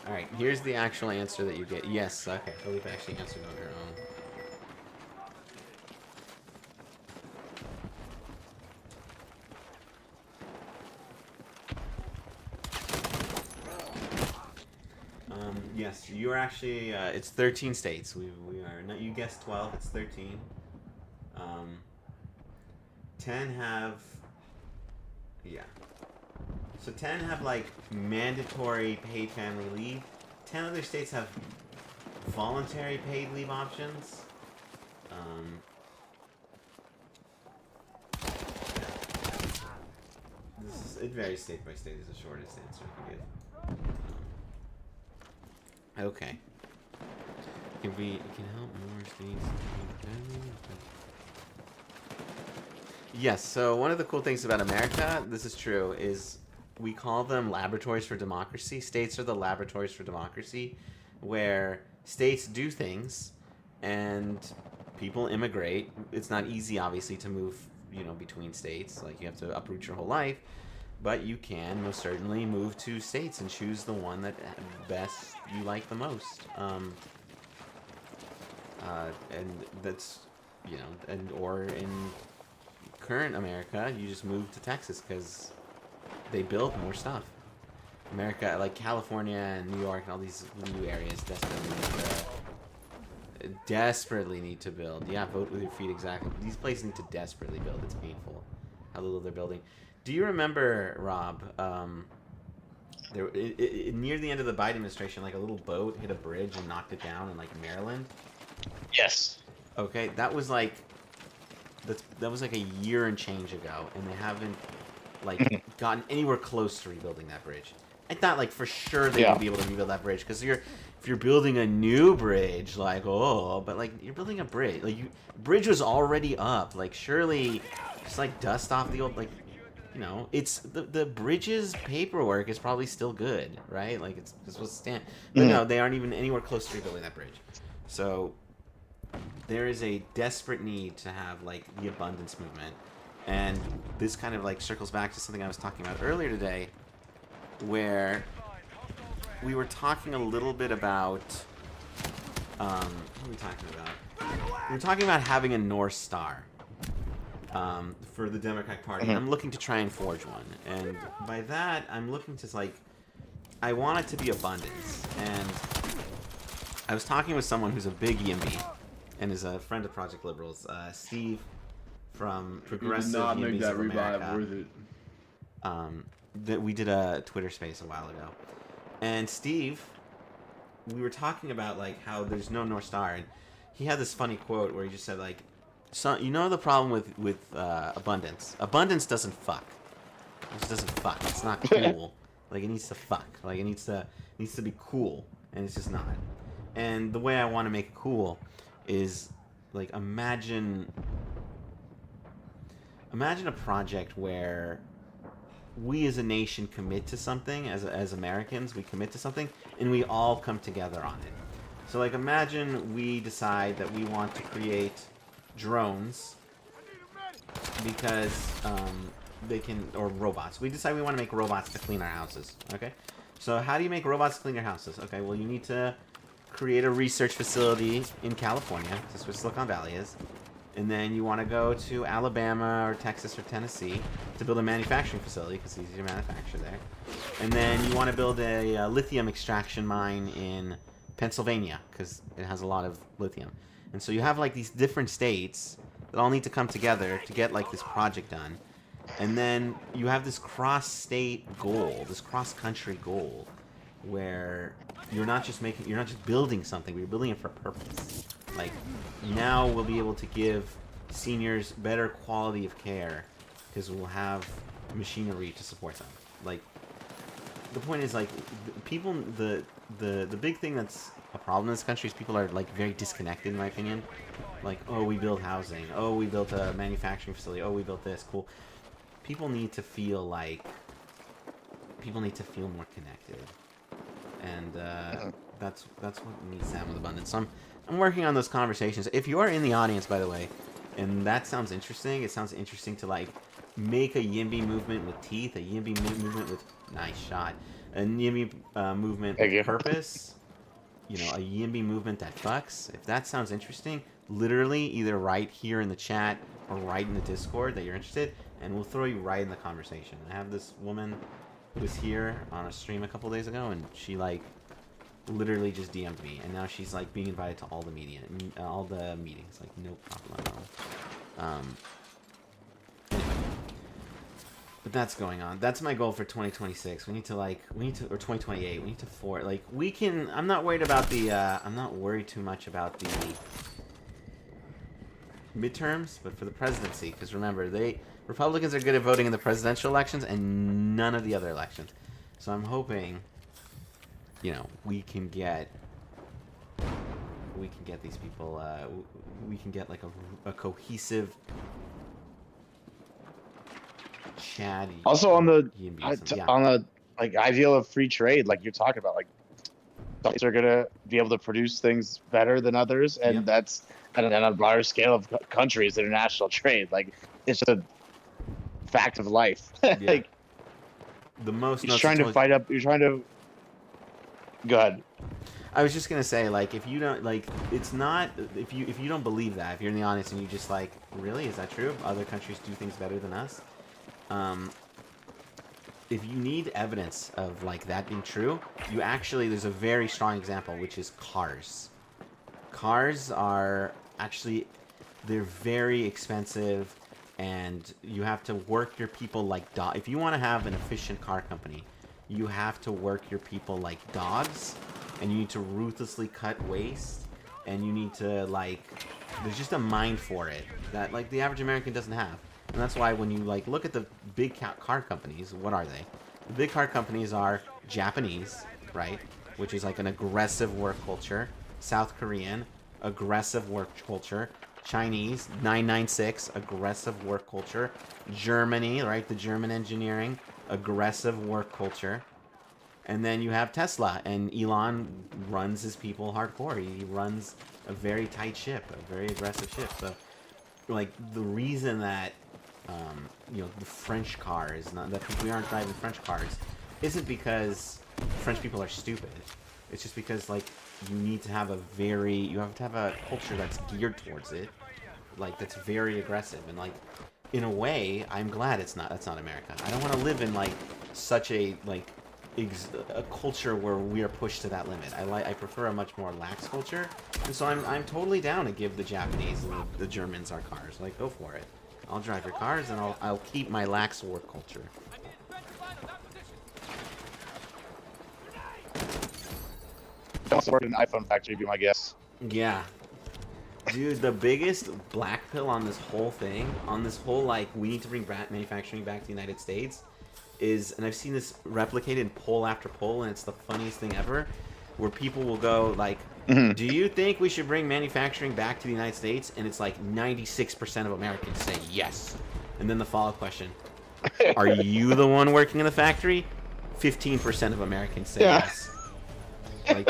Alright, here's the actual answer that you get. Yes, okay. Philippe actually answered on her own. Yes, you're actually, it's 13 states. We are, no, you guessed 12, it's 13. 10 have, yeah. So 10 have, like, mandatory paid family leave. 10 other states have voluntary paid leave options. It varies state by state is the shortest answer I can give. Okay. It can help more states. Yes, so one of the cool things about America, this is true, is we call them laboratories for democracy. States are the laboratories for democracy, where states do things and people immigrate. It's not easy, obviously, to move, between states. Like, you have to uproot your whole life. But you can most certainly move to states and choose the one that best you like the most. And that's, or in current America, you just move to Texas because they build more stuff. America, like California and New York and all these new areas desperately need to build. Yeah, vote with your feet, exactly. These places need to desperately build. It's painful how little they're building. Do you remember, Rob, near the end of the Biden administration, like a little boat hit a bridge and knocked it down in like Maryland? Yes. Okay, that was like a year and change ago, and they haven't like gotten anywhere close to rebuilding that bridge. I thought like for sure they would be able to rebuild that bridge, because if you're building a new bridge, like but like you're building a bridge, like bridge was already up, like surely just like dust off the old, like, it's the bridge's paperwork is probably still good, right? Like it's supposed to stand, but no, they aren't even anywhere close to rebuilding that bridge. So there is a desperate need to have like the abundance movement, and this kind of like circles back to something I was talking about earlier today, where we were talking a little bit about what were we talking about? We were talking about having a North Star for the Democratic Party. I'm looking to try and forge one, and by that I'm looking to like, I want it to be abundance. And I was talking with someone who's a big YIMBY and is a friend of Project Liberals, Steve from Progressive YIMBYs of America. That we did a Twitter space a while ago, and Steve, we were talking about like how there's no North Star, and he had this funny quote where he just said like, "So the problem with abundance. Abundance doesn't fuck. It just doesn't fuck. It's not cool. Like it needs to fuck. Like it needs to be cool, and it's just not. And the way I want to make it cool is like imagine a project where we as a nation commit to something, as Americans, we commit to something, and we all come together on it. So like imagine we decide that we want to create drones because or robots. We decide we want to make robots to clean our houses. Okay, so how do you make robots to clean your houses? Okay, well you need to create a research facility in California. That's where Silicon Valley is. And then you want to go to Alabama or Texas or Tennessee to build a manufacturing facility because it's easy to manufacture there. And then you want to build a lithium extraction mine in Pennsylvania because it has a lot of lithium. And so you have like these different states that all need to come together to get like this project done. And then you have this cross-state goal, this cross-country goal, where you're not just building something, but you're building it for a purpose. Like, now we'll be able to give seniors better quality of care because we'll have machinery to support them. Like, the point is, like, people, the big thing that's a problem in this country is people are, like, very disconnected, in my opinion. Like, oh, we build housing. Oh, we built a manufacturing facility. Oh, we built this. Cool. People need to feel like, people need to feel more connected. And that's what needs to happen with Abundance. So I'm working on those conversations. If you are in the audience, by the way, and that sounds interesting, it sounds interesting to like make a Yimby movement with teeth, a Yimby movement with nice shot, a Yimby movement with purpose, you know, a Yimby movement that fucks. If that sounds interesting, literally either write here in the chat or write in the Discord that you're interested, and we'll throw you right in the conversation. I have this woman who was here on a stream a couple days ago, and she like literally just DM'd me, and now she's like being invited to all the meetings, like no problem. Anyway, but that's going on. That's my goal for 2026. Or 2028. We need to I'm not worried about the. I'm not worried too much about the midterms, but for the presidency, because remember, Republicans are good at voting in the presidential elections and none of the other elections. So I'm hoping, you know, we can get these people, we can get like a cohesive Chad. Also on the like ideal of free trade, like you're talking about, like states are gonna be able to produce things better than others, and that's on a broader scale of countries, international trade. Like it's just a fact of life. Like the most. You're trying to fight up. You're trying to. Go ahead. I was just gonna say, like, if you don't like, it's not if you don't believe that, if you're in the audience and you just like, really, is that true? Other countries do things better than us. If you need evidence of like that being true, there's a very strong example, which is cars. Cars are actually, they're very expensive, and you have to work your people like if you want to have an efficient car company, you have to work your people like dogs, and you need to ruthlessly cut waste, and you need to like, there's just a mind for it that like the average American doesn't have. And that's why when you like look at the big car companies, what are they? The big car companies are Japanese, right? Which is like an aggressive work culture. South Korean, aggressive work culture. Chinese, 996, aggressive work culture. Germany, right? The German engineering, aggressive work culture. And then you have Tesla, and Elon runs his people hardcore. He runs a very tight ship, a very aggressive ship. So, like, the reason that you know, the French cars, that we aren't driving French cars, isn't because French people are stupid. It's just because, like, you have to have a culture that's geared towards it, like, that's very aggressive. And, like, in a way, I'm glad that's not America. I don't want to live in, like, such a, like, a culture where we are pushed to that limit. I prefer a much more lax culture, and so I'm totally down to give the Japanese and the Germans our cars. Like, go for it. I'll drive your cars, and I'll keep my lax work culture. Also work in an iPhone factory, be my guess. Yeah. Dude, the biggest black pill on this whole thing, like, we need to bring manufacturing back to the United States, is, and I've seen this replicated in poll after poll, and it's the funniest thing ever, where people will go, like, do you think we should bring manufacturing back to the United States? And it's like 96% of Americans say yes. And then the follow-up question, are you the one working in the factory? 15% of Americans say yes. Like,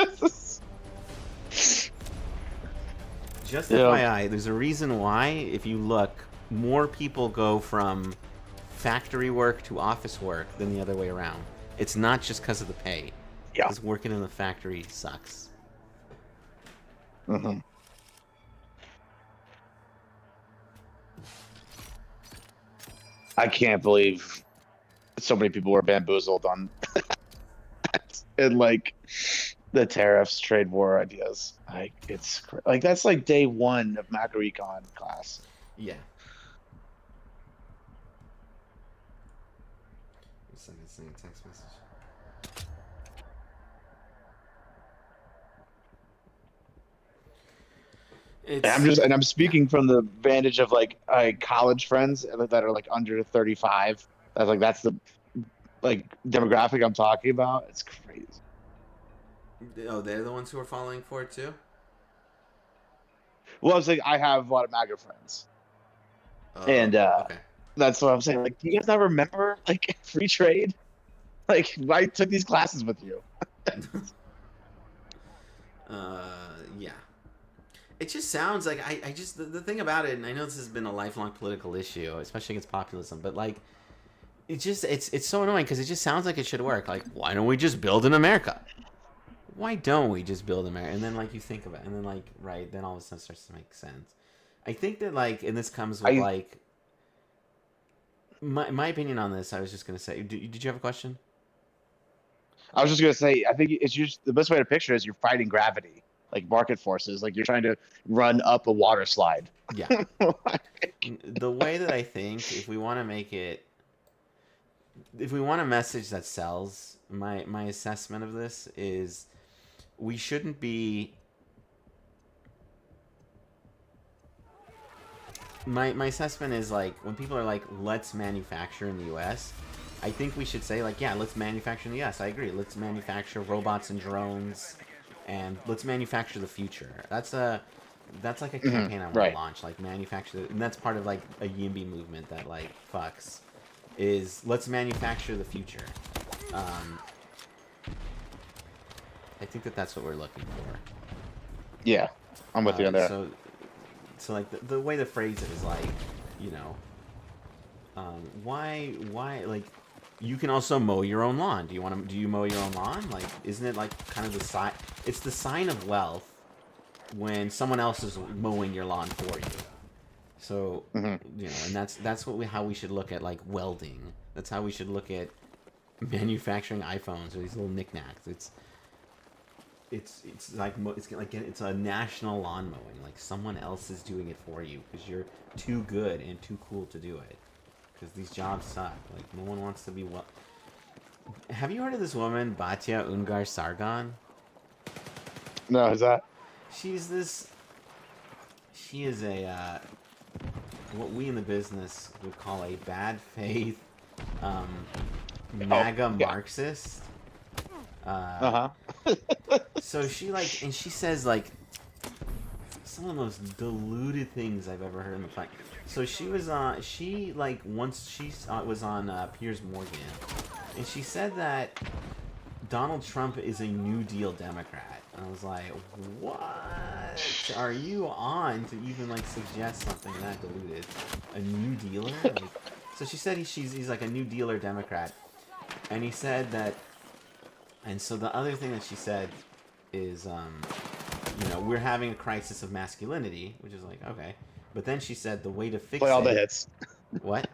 just FYI, there's a reason why, if you look, more people go from factory work to office work than the other way around. It's not just because of the pay. Yeah. Because working in the factory sucks. Mm-hmm. I can't believe so many people were bamboozled on and like the tariffs, trade war ideas. Like like that's like day one of macroecon class. Yeah. Send a text message. And I'm speaking from the vantage of like college friends that are like under 35. That's the like demographic I'm talking about. It's crazy. Oh, they're the ones who are falling for it too? Well, it's like I have a lot of MAGA friends, and Okay. that's what I'm saying. Like, do you guys not remember like free trade? Like, I took these classes with you. Yeah. It just sounds like I just the thing about it, and I know this has been a lifelong political issue, especially against populism, but like it's so annoying because it just sounds like it should work. Like, why don't we just build in America? Why don't we just build America? And then like you think about it, and then like right, then all of a sudden it starts to make sense. I think that like, and this comes with like my opinion on this. I was just gonna say, did you have a question? I was just gonna say, I think it's just the best way to picture it is you're fighting gravity, like market forces, like you're trying to run up a water slide. Yeah. The way that I think, if we want to make it, if we want a message that sells, my assessment of this is we shouldn't be. My assessment is like when people are like, let's manufacture in the U.S., I think we should say like, yeah, let's manufacture in the U.S. I agree. Let's manufacture robots and drones, and let's manufacture the future. That's like a campaign I want to launch. Like manufacture, and that's part of like a YIMBY movement that like fucks. Is let's manufacture the future. I think that's what we're looking for. Yeah, I'm with you on there. So like the way to phrase it is like, you know, why like you can also mow your own lawn. Do you mow your own lawn? Like, isn't it like kind of the sign? It's the sign of wealth when someone else is mowing your lawn for you. So you know, and that's how we should look at like welding. That's how we should look at manufacturing iPhones or these little knickknacks. It's a national lawn mowing. Like someone else is doing it for you because you're too good and too cool to do it. Because these jobs suck. Like no one wants to be well. Have you heard of this woman, Batya Ungar Sargon? No, is that? She is a what we in the business would call a bad faith MAGA Marxist. So she like, and she says like some of the most deluded things I've ever heard in the fight. So she was on, once she was on Piers Morgan, and she said that Donald Trump is a New Deal Democrat. And I was like, what are you on to even like suggest something that deluded? A New Dealer? Like, so she said he's like a New Dealer Democrat, and he said that. And so the other thing that she said is, you know, we're having a crisis of masculinity, which is like, okay. But then she said the way to fix play all the hits. What?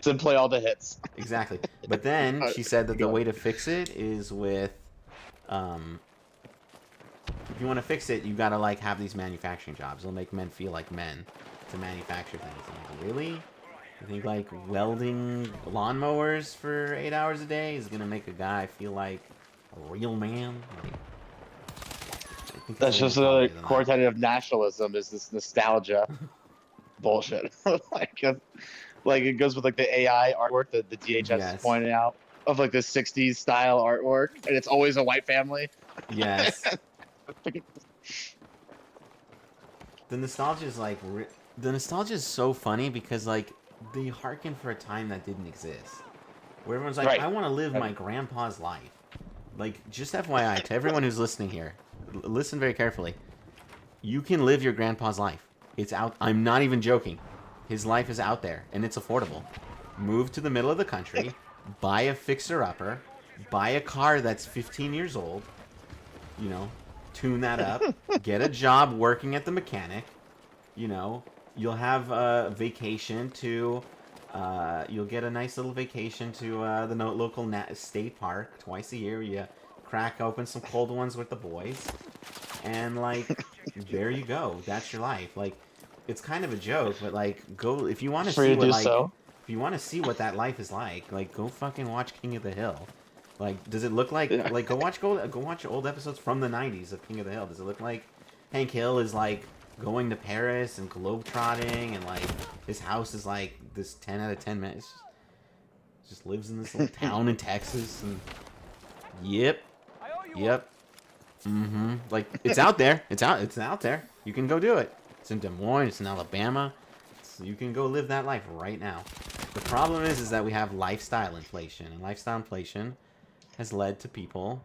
To play all the hits. Exactly. But then she said that the way to fix it is with, if you want to fix it, you gotta like have these manufacturing jobs. It'll make men feel like men to manufacture things. I'm like, really? You think like welding lawnmowers for 8 hours a day is gonna make a guy feel like a real man? Like, that's just another core tenet of nationalism is this nostalgia bullshit. like it goes with like the AI artwork that the DHS is pointing out of like the 60s style artwork, and it's always a white family. Yes. The nostalgia is like the nostalgia is so funny because like they hearken for a time that didn't exist, where everyone's like, I want to live my grandpa's life. Like, just FYI to everyone who's listening here, listen very carefully. You can live your grandpa's life. It's out. I'm not even joking. His life is out there, and it's affordable. move to the middle of the country, buy a fixer-upper, buy a car that's 15 years old, you know, tune that up, get a job working at the mechanic, you know, you'll have a vacation to, you'll get a nice little vacation to the local state park twice a year. You crack open some cold ones with the boys, and like, there you go. That's your life. Like, it's kind of a joke, but like, go if you want to see what like, if you want to see what that life is like, go fucking watch King of the Hill. Like, does it look like go watch old episodes from the '90s of King of the Hill? Does it look like Hank Hill is like going to Paris and globetrotting, and like his house is like this 10 out of 10 minutes? Just lives in this little town in Texas, and yep. Like, it's out there. It's out there. You can go do it. It's in Des Moines. It's in Alabama. You can go live that life right now. The problem is that we have lifestyle inflation, and lifestyle inflation has led to people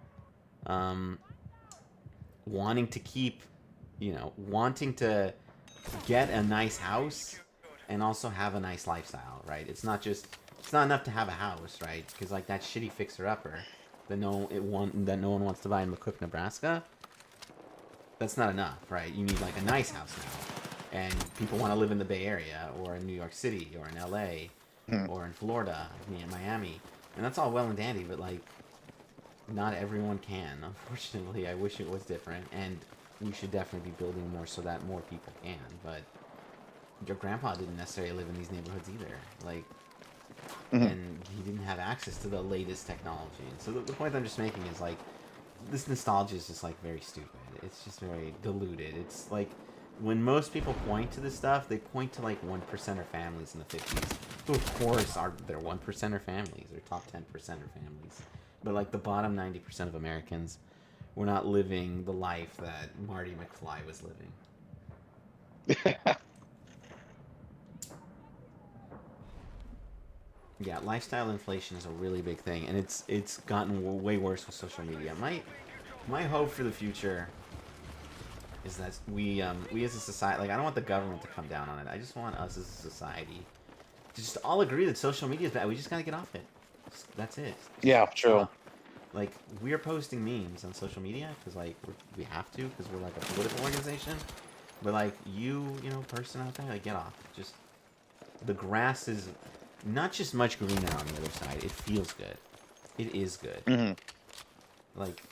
wanting to keep, wanting to get a nice house and also have a nice lifestyle, right? It's not enough to have a house, right? Because like that shitty fixer-upper that no one wants to buy in McCook, Nebraska, that's not enough, right? You need like a nice house now, and people want to live in the Bay Area or in New York City or in LA or in Florida, in Miami, and that's all well and dandy, but like, not everyone can. Unfortunately, I wish it was different, and we should definitely be building more so that more people can. But your grandpa didn't necessarily live in these neighborhoods either, like, and he didn't have access to the latest technology. And so the point I'm just making is like, this nostalgia is just like very stupid. It's just very diluted. It's like, when most people point to this stuff, they point to like 1%er families in the 50s. So of course, they're 1%er families, or top 10%er families. But like the bottom 90% of Americans were not living the life that Marty McFly was living. Yeah, lifestyle inflation is a really big thing, and it's gotten way worse with social media. My hope for the future is that we as a society, like, I don't want the government to come down on it. I just want us as a society to just all agree that social media is bad. We just gotta get off it. That's it. Yeah, true. Like, we're posting memes on social media because like we have to, because we're like a political organization. But like, person out there, like, get off. Just, the grass is not just much greener on the other side. It feels good. It is good. Like,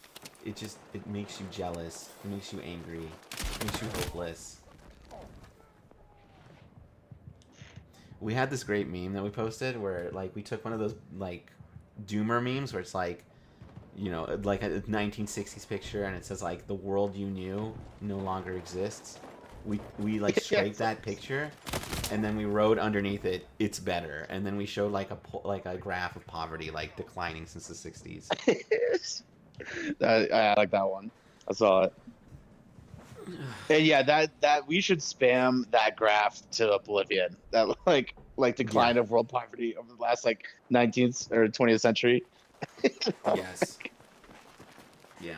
it makes you jealous. It makes you angry. It makes you hopeless. We had this great meme that we posted where, like, we took one of those, like, doomer memes where it's like, like a 1960s picture, and it says like, the world you knew no longer exists. We like scraped that picture, and then we wrote underneath it, "It's better," and then we showed like a graph of poverty like declining since the 60s. I like that one. I saw it. And yeah, that we should spam that graph to oblivion. That like decline of world poverty over the last like 19th or 20th century. Yes. Yeah.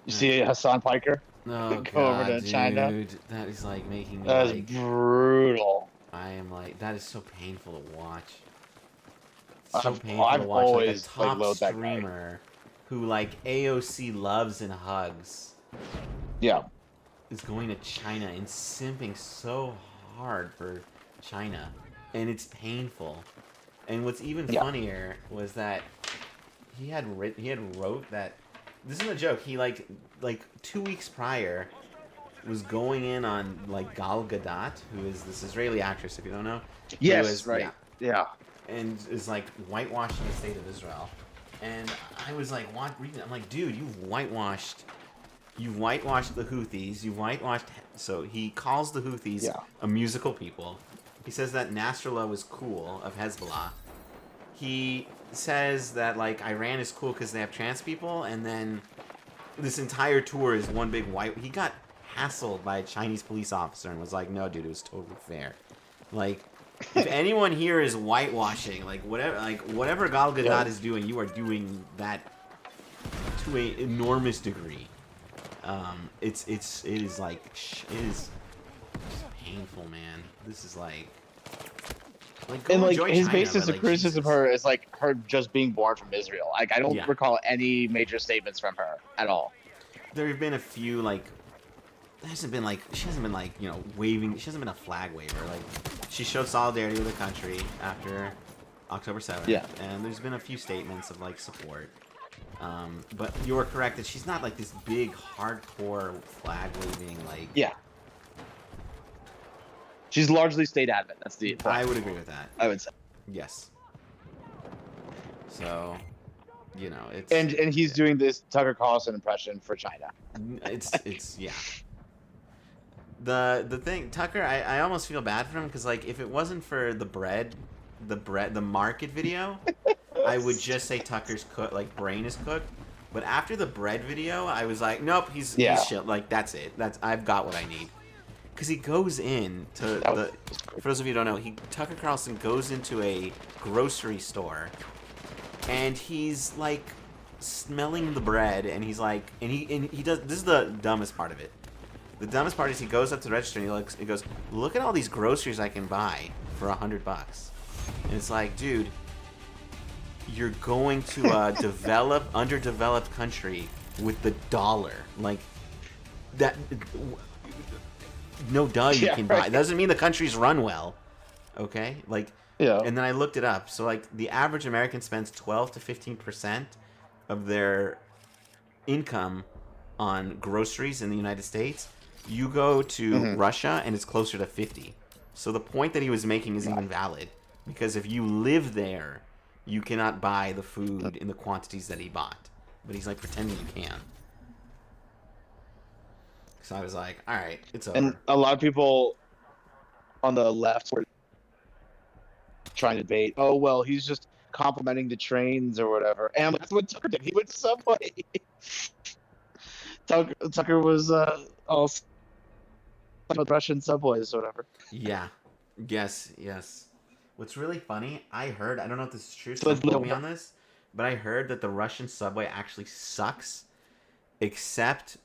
You see Hassan Piker? Oh, Go over to China. dude, that is like making me That is like brutal. I am like, that is so painful to watch. I've to watch. always, like, a top loathed that streamer who like AOC loves and hugs. Yeah. Is going to China and simping so hard for China, and it's painful. And what's even funnier was that he had wrote that, this isn't a joke. He like 2 weeks prior was going in on like Gal Gadot, who is this Israeli actress, if you don't know. Yes, right. Yeah. And is like whitewashing the state of Israel. And I was like, reading it. I'm like, dude, you've whitewashed the Houthis. You've whitewashed. So he calls the Houthis a musical people. He says that Nasrallah was cool, of Hezbollah. He says that like Iran is cool because they have trans people, and then this entire tour is one big white. He got hassled by a Chinese police officer and was like, "No, dude, it was totally fair." Like, If anyone here is whitewashing, like whatever Gal Gadot Yeah. is doing, you are doing that to an enormous degree. It is like it is painful, man. This is like go And like enjoy his China, basis but, of criticism of Jesus. her is like her just being born from Israel. Like I don't Yeah. recall any major statements from her at all. There have been a few like she hasn't been like waving. She hasn't been a flag waver. Like she showed solidarity with the country after October 7th. Yeah. And there's been a few statements of like support. But you're correct that she's not like this big hardcore flag waving like. Yeah. She's largely stayed out of it. That's the point. I would agree with that. I would say. Yes. So, it's And he's doing this Tucker Carlson impression for China. it's yeah. The thing, Tucker, I almost feel bad for him because like if it wasn't for the market video, I would just say Tucker's brain is cooked. But after the bread video, I was like, nope, he's shit. Like that's it. I've got what I need. Because he goes in to for those of you who don't know, Tucker Carlson goes into a grocery store, and he's like smelling the bread, and he's like, and he does. This is the dumbest part of it. The dumbest part is he goes up to the register and he goes, look at all these groceries I can buy for $100. And it's like, dude, you're going to a underdeveloped country with the dollar. Like that. No, duh, you can buy. It doesn't mean the country's run well. Okay, Yeah. And then I looked it up. So like the average American spends 12 to 15% of their income on groceries in the United States. You go to Russia and it's closer to 50. So the point that he was making is even valid because if you live there, you cannot buy the food in the quantities that he bought. But he's like pretending you can. So I was like, all right, it's over. And a lot of people on the left were trying to debate, oh, well, he's just complimenting the trains or whatever. And that's what Tucker did. He went to Subway. Tucker was all Russian subways or whatever. Yeah. Yes. What's really funny, I don't know if this is true, so don't quote me on this, but I heard that the Russian subway actually sucks, except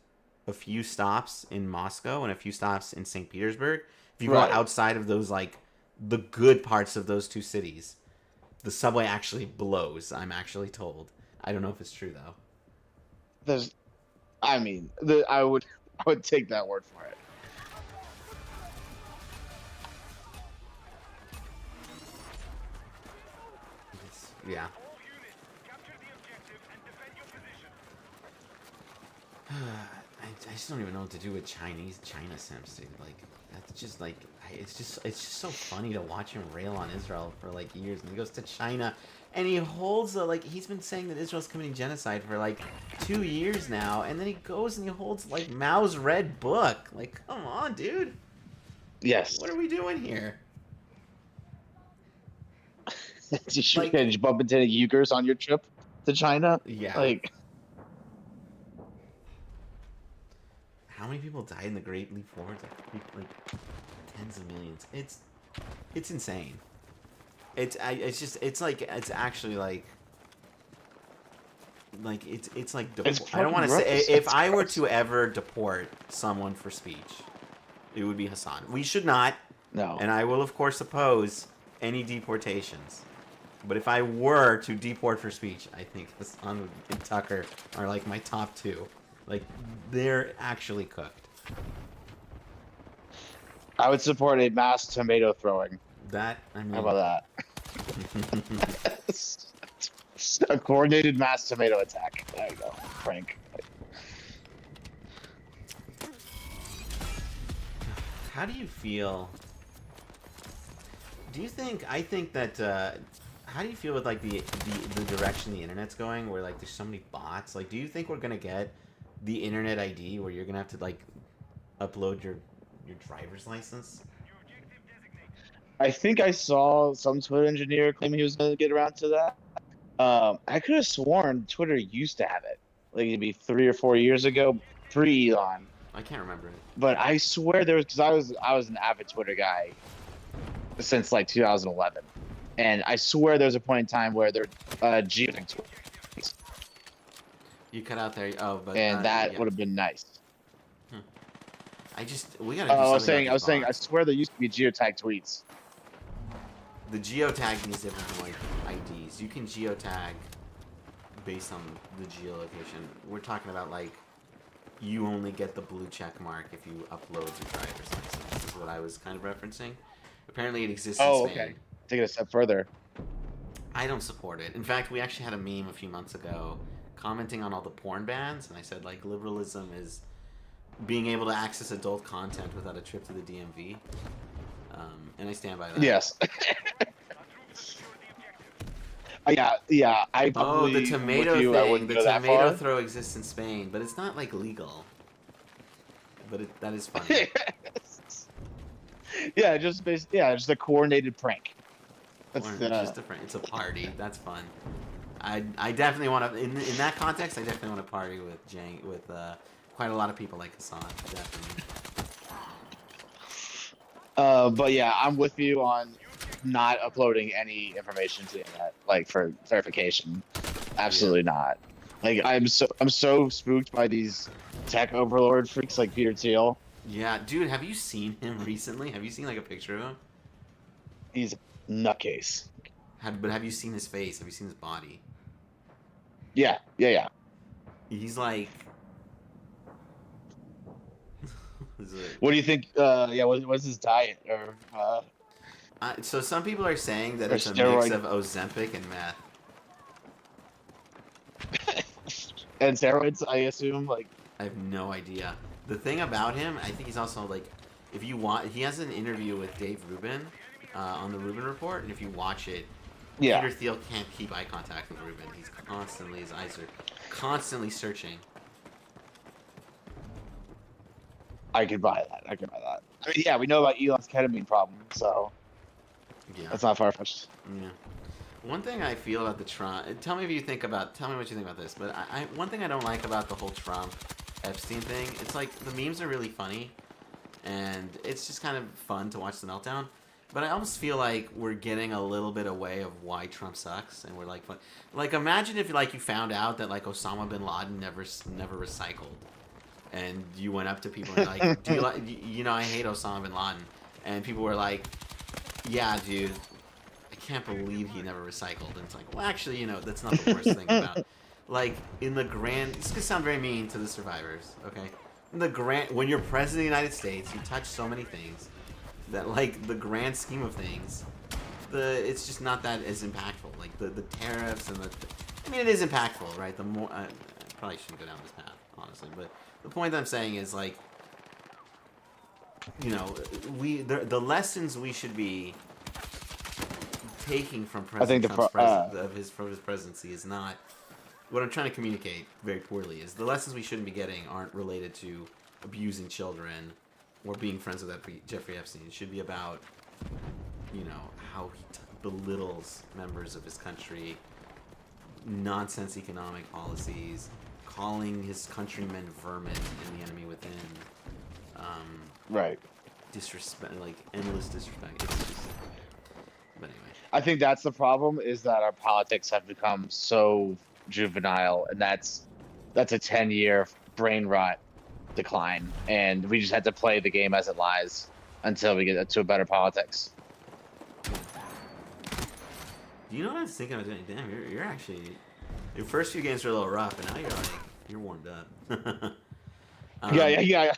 a few stops in Moscow and a few stops in St. Petersburg. If you go outside of those, like, the good parts of those two cities, the subway actually blows, I'm actually told. I don't know if it's true, though. I would take that word for it. Yeah. I just don't even know what to do with China simps, dude. Like, that's just like, it's just so funny to watch him rail on Israel for like years, and he goes to China, and he holds he's been saying that Israel's committing genocide for like 2 years now, and then he goes and he holds like Mao's Red Book. Like, come on, dude. Yes. What are we doing here? Did you bump into any Uyghurs on your trip to China? Yeah. Like, how many people died in the Great Leap Forward? Like tens of millions. It's insane. It's actually like it's like I don't want to say if I were to ever deport someone for speech, it would be Hassan. We should not. No. And I will of course oppose any deportations. But if I were to deport for speech, I think Hassan and Tucker are like my top two. Like, they're actually cooked. I would support a mass tomato throwing. How about that? A coordinated mass tomato attack. There you go, Frank. How do you feel? I think that, how do you feel with, like, the direction the internet's going, where, like, there's so many bots? Like, do you think we're gonna get the internet ID where you're gonna have to, like, upload your driver's license? I think I saw some Twitter engineer claim he was going to get around to that. I could have sworn Twitter used to have it, like maybe 3 or 4 years ago, pre-Elon. I can't remember it. But I swear there was, because I was an avid Twitter guy since like 2011, and I swear there's a point in time where they're geotagged tweets, You cut out there. Oh, but and that yeah. would have been nice. We gotta do I was something saying, about this I box. swear there used to be geotag tweets. The geotag means different from like IDs. You can geotag based on the geolocation. We're talking about like you only get the blue check mark if you upload your driver's license. Is what I was kind of referencing. Apparently, it exists in Oh, Spain. okay. Take it a step further. I don't support it. In fact, we actually had a meme a few months ago commenting on all the porn bans, and I said like liberalism is being able to access adult content without a trip to the DMV. And I stand by that. Yes. Yeah. I Oh, probably the tomato with you, I thing. wouldn't The go that tomato far. throw exists in Spain, but it's not like legal. But that is funny. Yeah, just a coordinated prank. That's It's just different. It's a party. That's fun. I definitely want to in that context. I definitely want to party with quite a lot of people like Hassan. Definitely. But yeah, I'm with you on not uploading any information to the internet, like for verification. Absolutely not. Like I'm so spooked by these tech overlord freaks like Peter Thiel. Yeah, dude. Have you seen him recently? Have you seen like a picture of him? He's a nutcase. But have you seen his face? Have you seen his body? Yeah. He's like. What do you think? What's his diet or? So some people are saying that Or it's a steroid. mix of Ozempic and meth. And steroids, I assume. Like, I have no idea. The thing about him, I think he's also like, if you want, he has an interview with Dave Rubin on the Rubin Report, and if you watch it, yeah, Peter Thiel can't keep eye contact with Rubin. He's constantly, his eyes are constantly searching. I could buy that. I mean, yeah, we know about Elon's ketamine problem, so Yeah. that's not far fetched. Yeah. One thing I feel about the Trump, tell me what you think about this, but one thing I don't like about the whole Trump Epstein thing, it's like the memes are really funny, and it's just kind of fun to watch the meltdown, but I almost feel like we're getting a little bit away of why Trump sucks, and we're like, imagine if like you found out that like Osama bin Laden never recycled, and you went up to people and like, do you like, I hate Osama bin Laden, and people were like, yeah, dude, I can't believe he never recycled. And it's like, well, actually, that's not the worst thing about. Like, in the grand, this could sound very mean to the survivors, okay? In the grand, when you're president of the United States, you touch so many things that, like, the grand scheme of things, it's just not that as impactful. Like the tariffs and I mean, it is impactful, right? The more, I probably shouldn't go down this path, honestly, but the point that I'm saying is like, the lessons we should be taking from President Trump's from his presidency is not what I'm trying to communicate very poorly. Is the lessons we shouldn't be getting aren't related to abusing children or being friends with Jeffrey Epstein. It should be about how he belittles members of his country, nonsense economic policies, calling his countrymen vermin and the enemy within. Right. Disrespect, like endless disrespect. It's just, but anyway. I think that's the problem, is that our politics have become so juvenile, and that's a 10-year brain rot decline, and we just had to play the game as it lies until we get to a better politics. You know what I was thinking of doing? Damn, you're actually, your first few games were a little rough, and now you're warmed up. Yeah.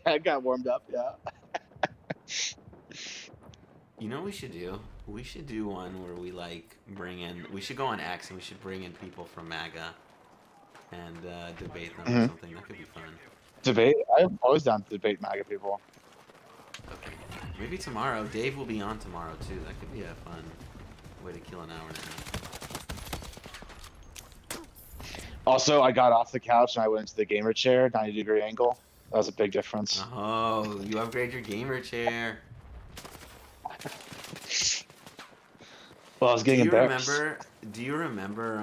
I got warmed up. Yeah. You know what we should do? We should do one where we we should go on X and we should bring in people from MAGA and debate them or something. That could be fun. Debate? I'm always down to debate MAGA people. Okay. Maybe tomorrow. Dave will be on tomorrow too. That could be a fun way to kill an hour and a half. Also, I got off the couch and I went into the gamer chair, 90-degree angle. That was a big difference. Oh, you upgrade your gamer chair. Well, I was getting embarrassed. Do you remember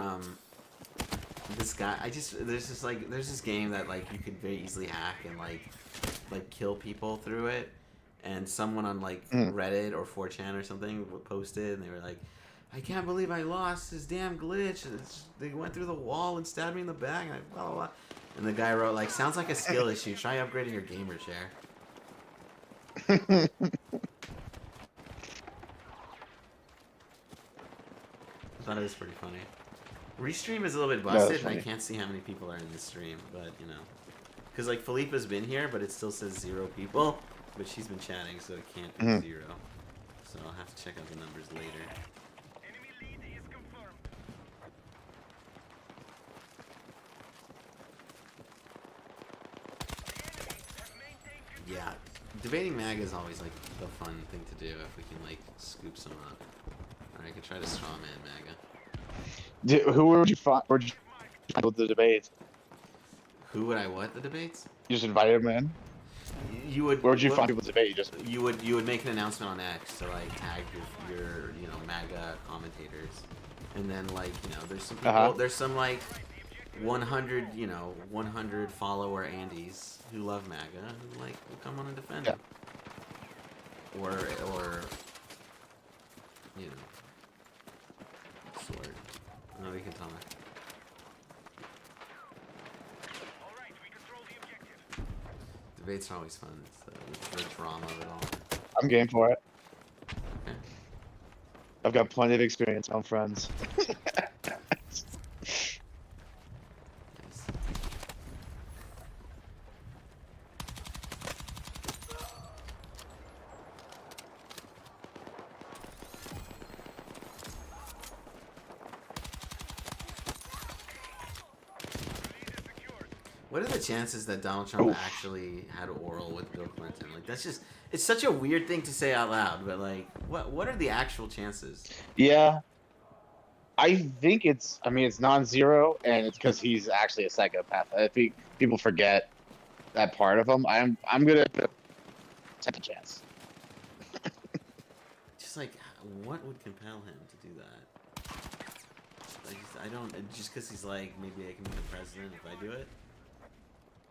this guy? There's this game that like you could very easily hack and like kill people through it, and someone on like Mm. Reddit or 4chan or something posted, and they were like, "I can't believe I lost this damn glitch. They went through the wall and stabbed me in the back." And blah blah blah. And the guy wrote like, "Sounds like a skill issue. Try upgrading your gamer chair." I thought it was pretty funny. Restream is a little bit busted, and I can't see how many people are in this stream, but you know, because like Felipa's been here, but it still says 0 people, but she's been chatting, so it can't be 0. So I'll have to check out the numbers later. Yeah, debating MAGA is always like the fun thing to do if we can like scoop some up. Or I could try to strawman MAGA. Who would you find with the debate? Who would I what the debates? You just invited him in. You would. Where would you find people to debate? You would make an announcement on X to like tag your you know MAGA commentators, and then like you know there's some people there's some like 100 you know 100 follower Andys who love MAGA who like will come on and defend it. Or you know sword. Nobody can tell me. Debates are always fun. It's the drama of it all. I'm game for it. Okay. I've got plenty of experience on friends. Nice. What are the chances that Donald Trump actually had oral with Bill Clinton? Like, that's just, it's such a weird thing to say out loud, but like, what are the actual chances? Yeah. I think it's non-zero, and it's because he's actually a psychopath. I think people forget that part of him. I'm gonna take a chance. Just like, what would compel him to do that? I don't, just because he's like, maybe I can be the president if I do it?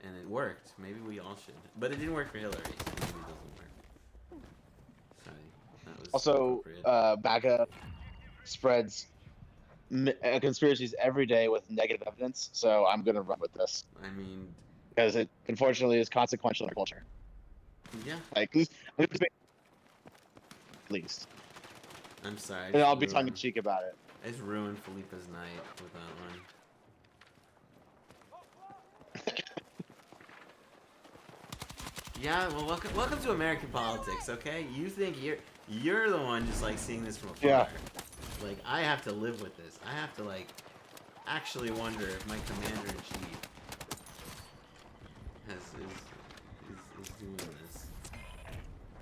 And it worked. Maybe we all should. But it didn't work for Hillary. So maybe it doesn't work. Sorry. That was Also, MAGA spreads conspiracies every day with negative evidence, so I'm going to run with this. I mean... Because it, unfortunately, is consequential in our culture. Yeah. Like, at least. I'm sorry. And I'll be tongue-in-cheek about it. I just ruined Felipa's night with that one. Yeah, well, welcome to American politics, okay? You think you're the one just like seeing this from afar. Yeah. Like I have to live with this. I have to like actually wonder if my commander in chief is doing this.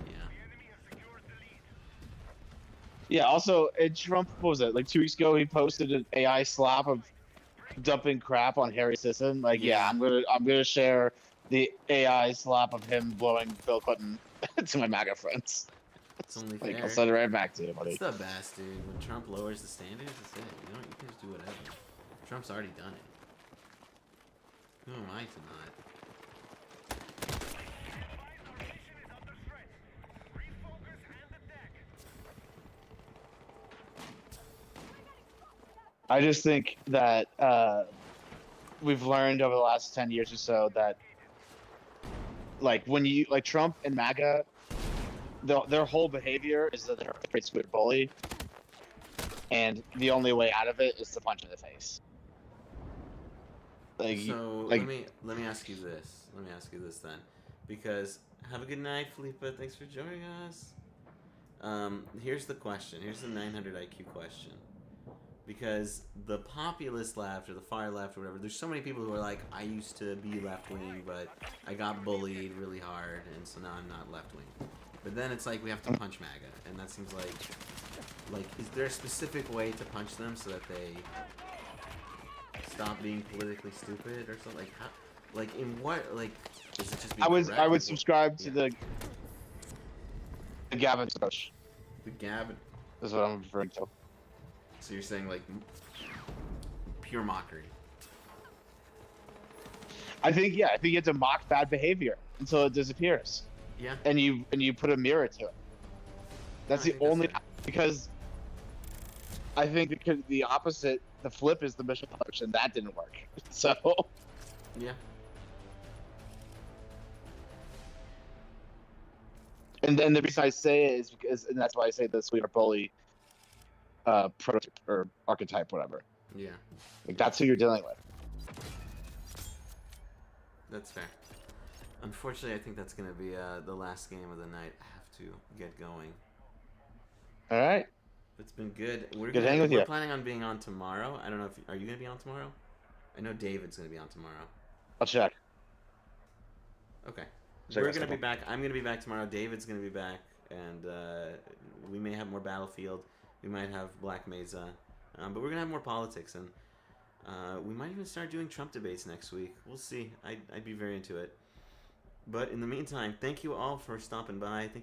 Yeah. Yeah. Also, Trump, what was it? Like 2 weeks ago, he posted an AI slap of dumping crap on Harry Sisson. Like, yeah, I'm gonna share the AI slap of him blowing Bill Clinton to my MAGA friends. It's only like, fair. I'll send it right back to you, buddy. It's the best, dude. When Trump lowers the standards, that's it. You can just do whatever. Trump's already done it. Who am I to not? I just think that we've learned over the last 10 years or so that like when you like Trump and MAGA, their whole behavior is that they're a straight squid bully, and the only way out of it is to punch in the face. Like, so like, let me ask you this. Let me ask you this then, because have a good night, Felipa. Thanks for joining us. Here's the question. Here's the 900 IQ question. Because the populist left or the far left or whatever, there's so many people who are like, I used to be left wing, but I got bullied really hard, and so now I'm not left wing. But then it's like we have to punch MAGA, and that seems like is there a specific way to punch them so that they stop being politically stupid or something? Like how? Like in what? Like is it just? I would subscribe to the Gavin approach. The Gavin. Is what I'm referring to. So you're saying like pure mockery? I think you have to mock bad behavior until it disappears. Yeah. and you put a mirror to it. That's I the think only fair. because I think the opposite, the flip is the mission push, and that didn't work. So, Yeah. and then the reason I say it is because, and that's why I say the sweetheart bully prototype or archetype, whatever. Yeah. Like that's who you're dealing with. That's fair. Unfortunately, I think that's going to be the last game of the night. I have to get going. All right, It's been good. good hanging with We're you. planning on being on tomorrow. I don't know if are you going to be on tomorrow? I know David's going to be on tomorrow. I'll check. Okay. Check We're my going to be schedule. back. I'm going to be back tomorrow. David's going to be back, and we may have more Battlefield. We might have Black Mesa, but we're going to have more politics, and we might even start doing Trump debates next week. We'll see. I'd be very into it. But in the meantime, thank you all for stopping by. Thank